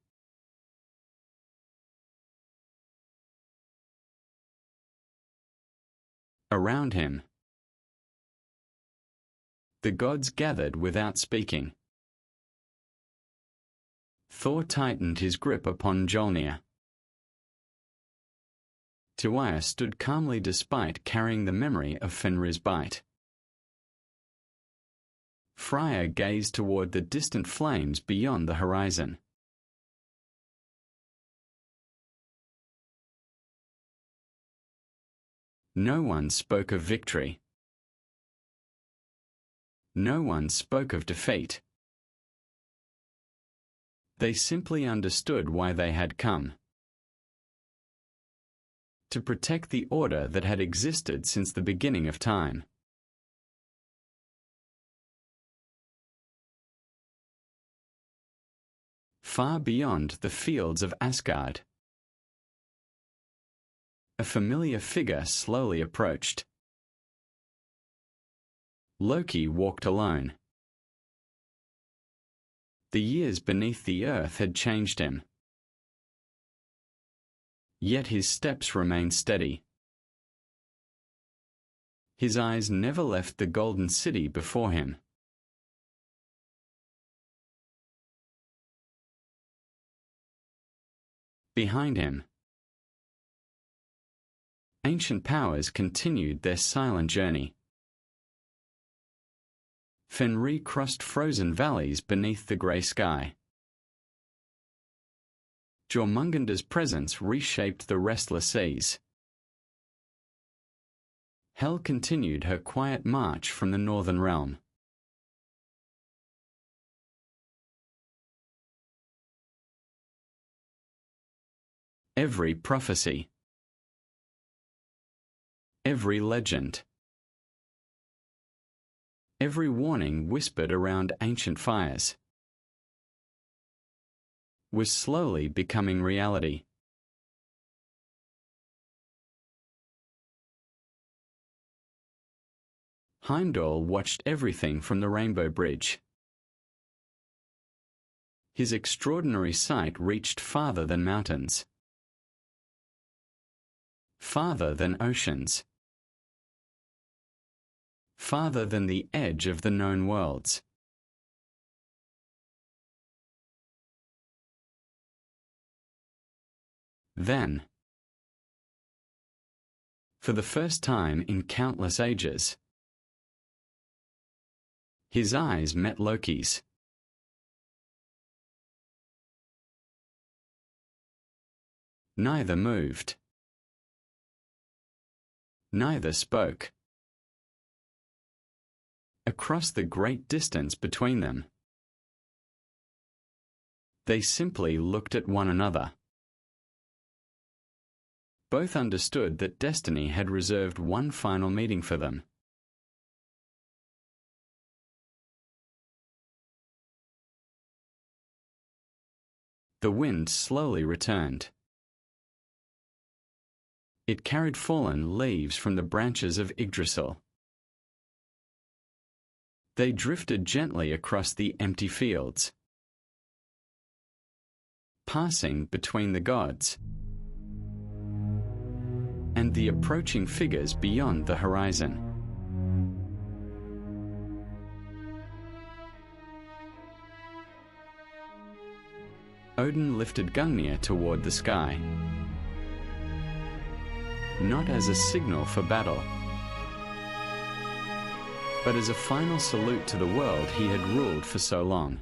Around him, the gods gathered without speaking. Thor tightened his grip upon Mjolnir. Tyr stood calmly despite carrying the memory of Fenrir's bite. Freya gazed toward the distant flames beyond the horizon. No one spoke of victory. No one spoke of defeat. They simply understood why they had come. To protect the order that had existed since the beginning of time. Far beyond the fields of Asgard, a familiar figure slowly approached. Loki walked alone. The years beneath the earth had changed him. Yet his steps remained steady. His eyes never left the golden city before him. Behind him, ancient powers continued their silent journey. Fenrir crossed frozen valleys beneath the grey sky. Jormungandr's presence reshaped the restless seas. Hel continued her quiet march from the northern realm. Every prophecy, every legend, every warning whispered around ancient fires was slowly becoming reality. Heimdall watched everything from the Rainbow Bridge. His extraordinary sight reached farther than mountains, farther than oceans, farther than the edge of the known worlds. Then, for the first time in countless ages, his eyes met Loki's. Neither moved. Neither spoke. Across the great distance between them, they simply looked at one another. Both understood that destiny had reserved one final meeting for them. The wind slowly returned. It carried fallen leaves from the branches of Yggdrasil. They drifted gently across the empty fields, passing between the gods and the approaching figures beyond the horizon. Odin lifted Gungnir toward the sky, not as a signal for battle, but as a final salute to the world he had ruled for so long.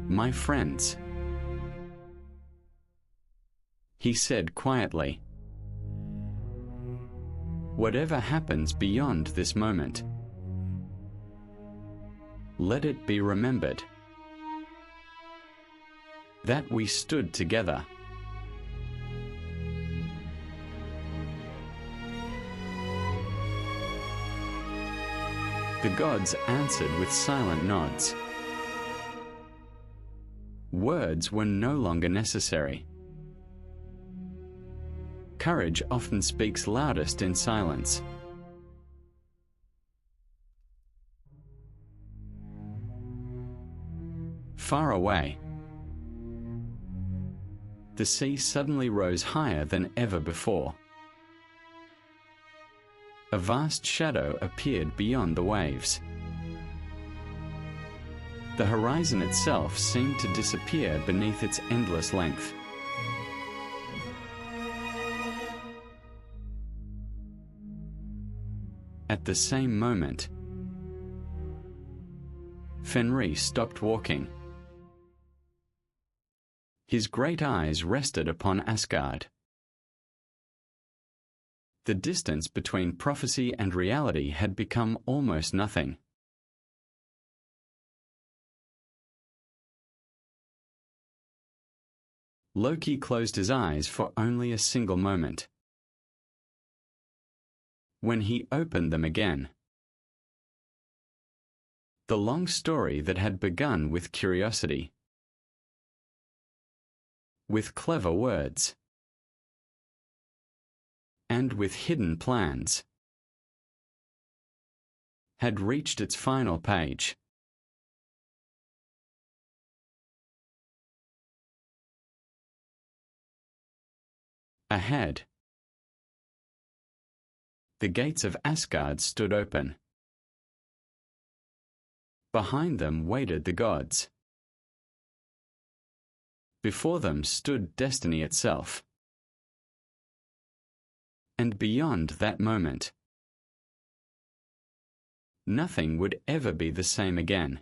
My friends, he said quietly, whatever happens beyond this moment, let it be remembered that we stood together. The gods answered with silent nods. Words were no longer necessary. Courage often speaks loudest in silence. Far away, the sea suddenly rose higher than ever before. A vast shadow appeared beyond the waves. The horizon itself seemed to disappear beneath its endless length. At the same moment, Fenrir stopped walking. His great eyes rested upon Asgard. The distance between prophecy and reality had become almost nothing. Loki closed his eyes for only a single moment. When he opened them again, the long story that had begun with curiosity, with clever words, and with hidden plans, had reached its final page. Ahead, the gates of Asgard stood open. Behind them waited the gods. Before them stood destiny itself. And beyond that moment, nothing would ever be the same again.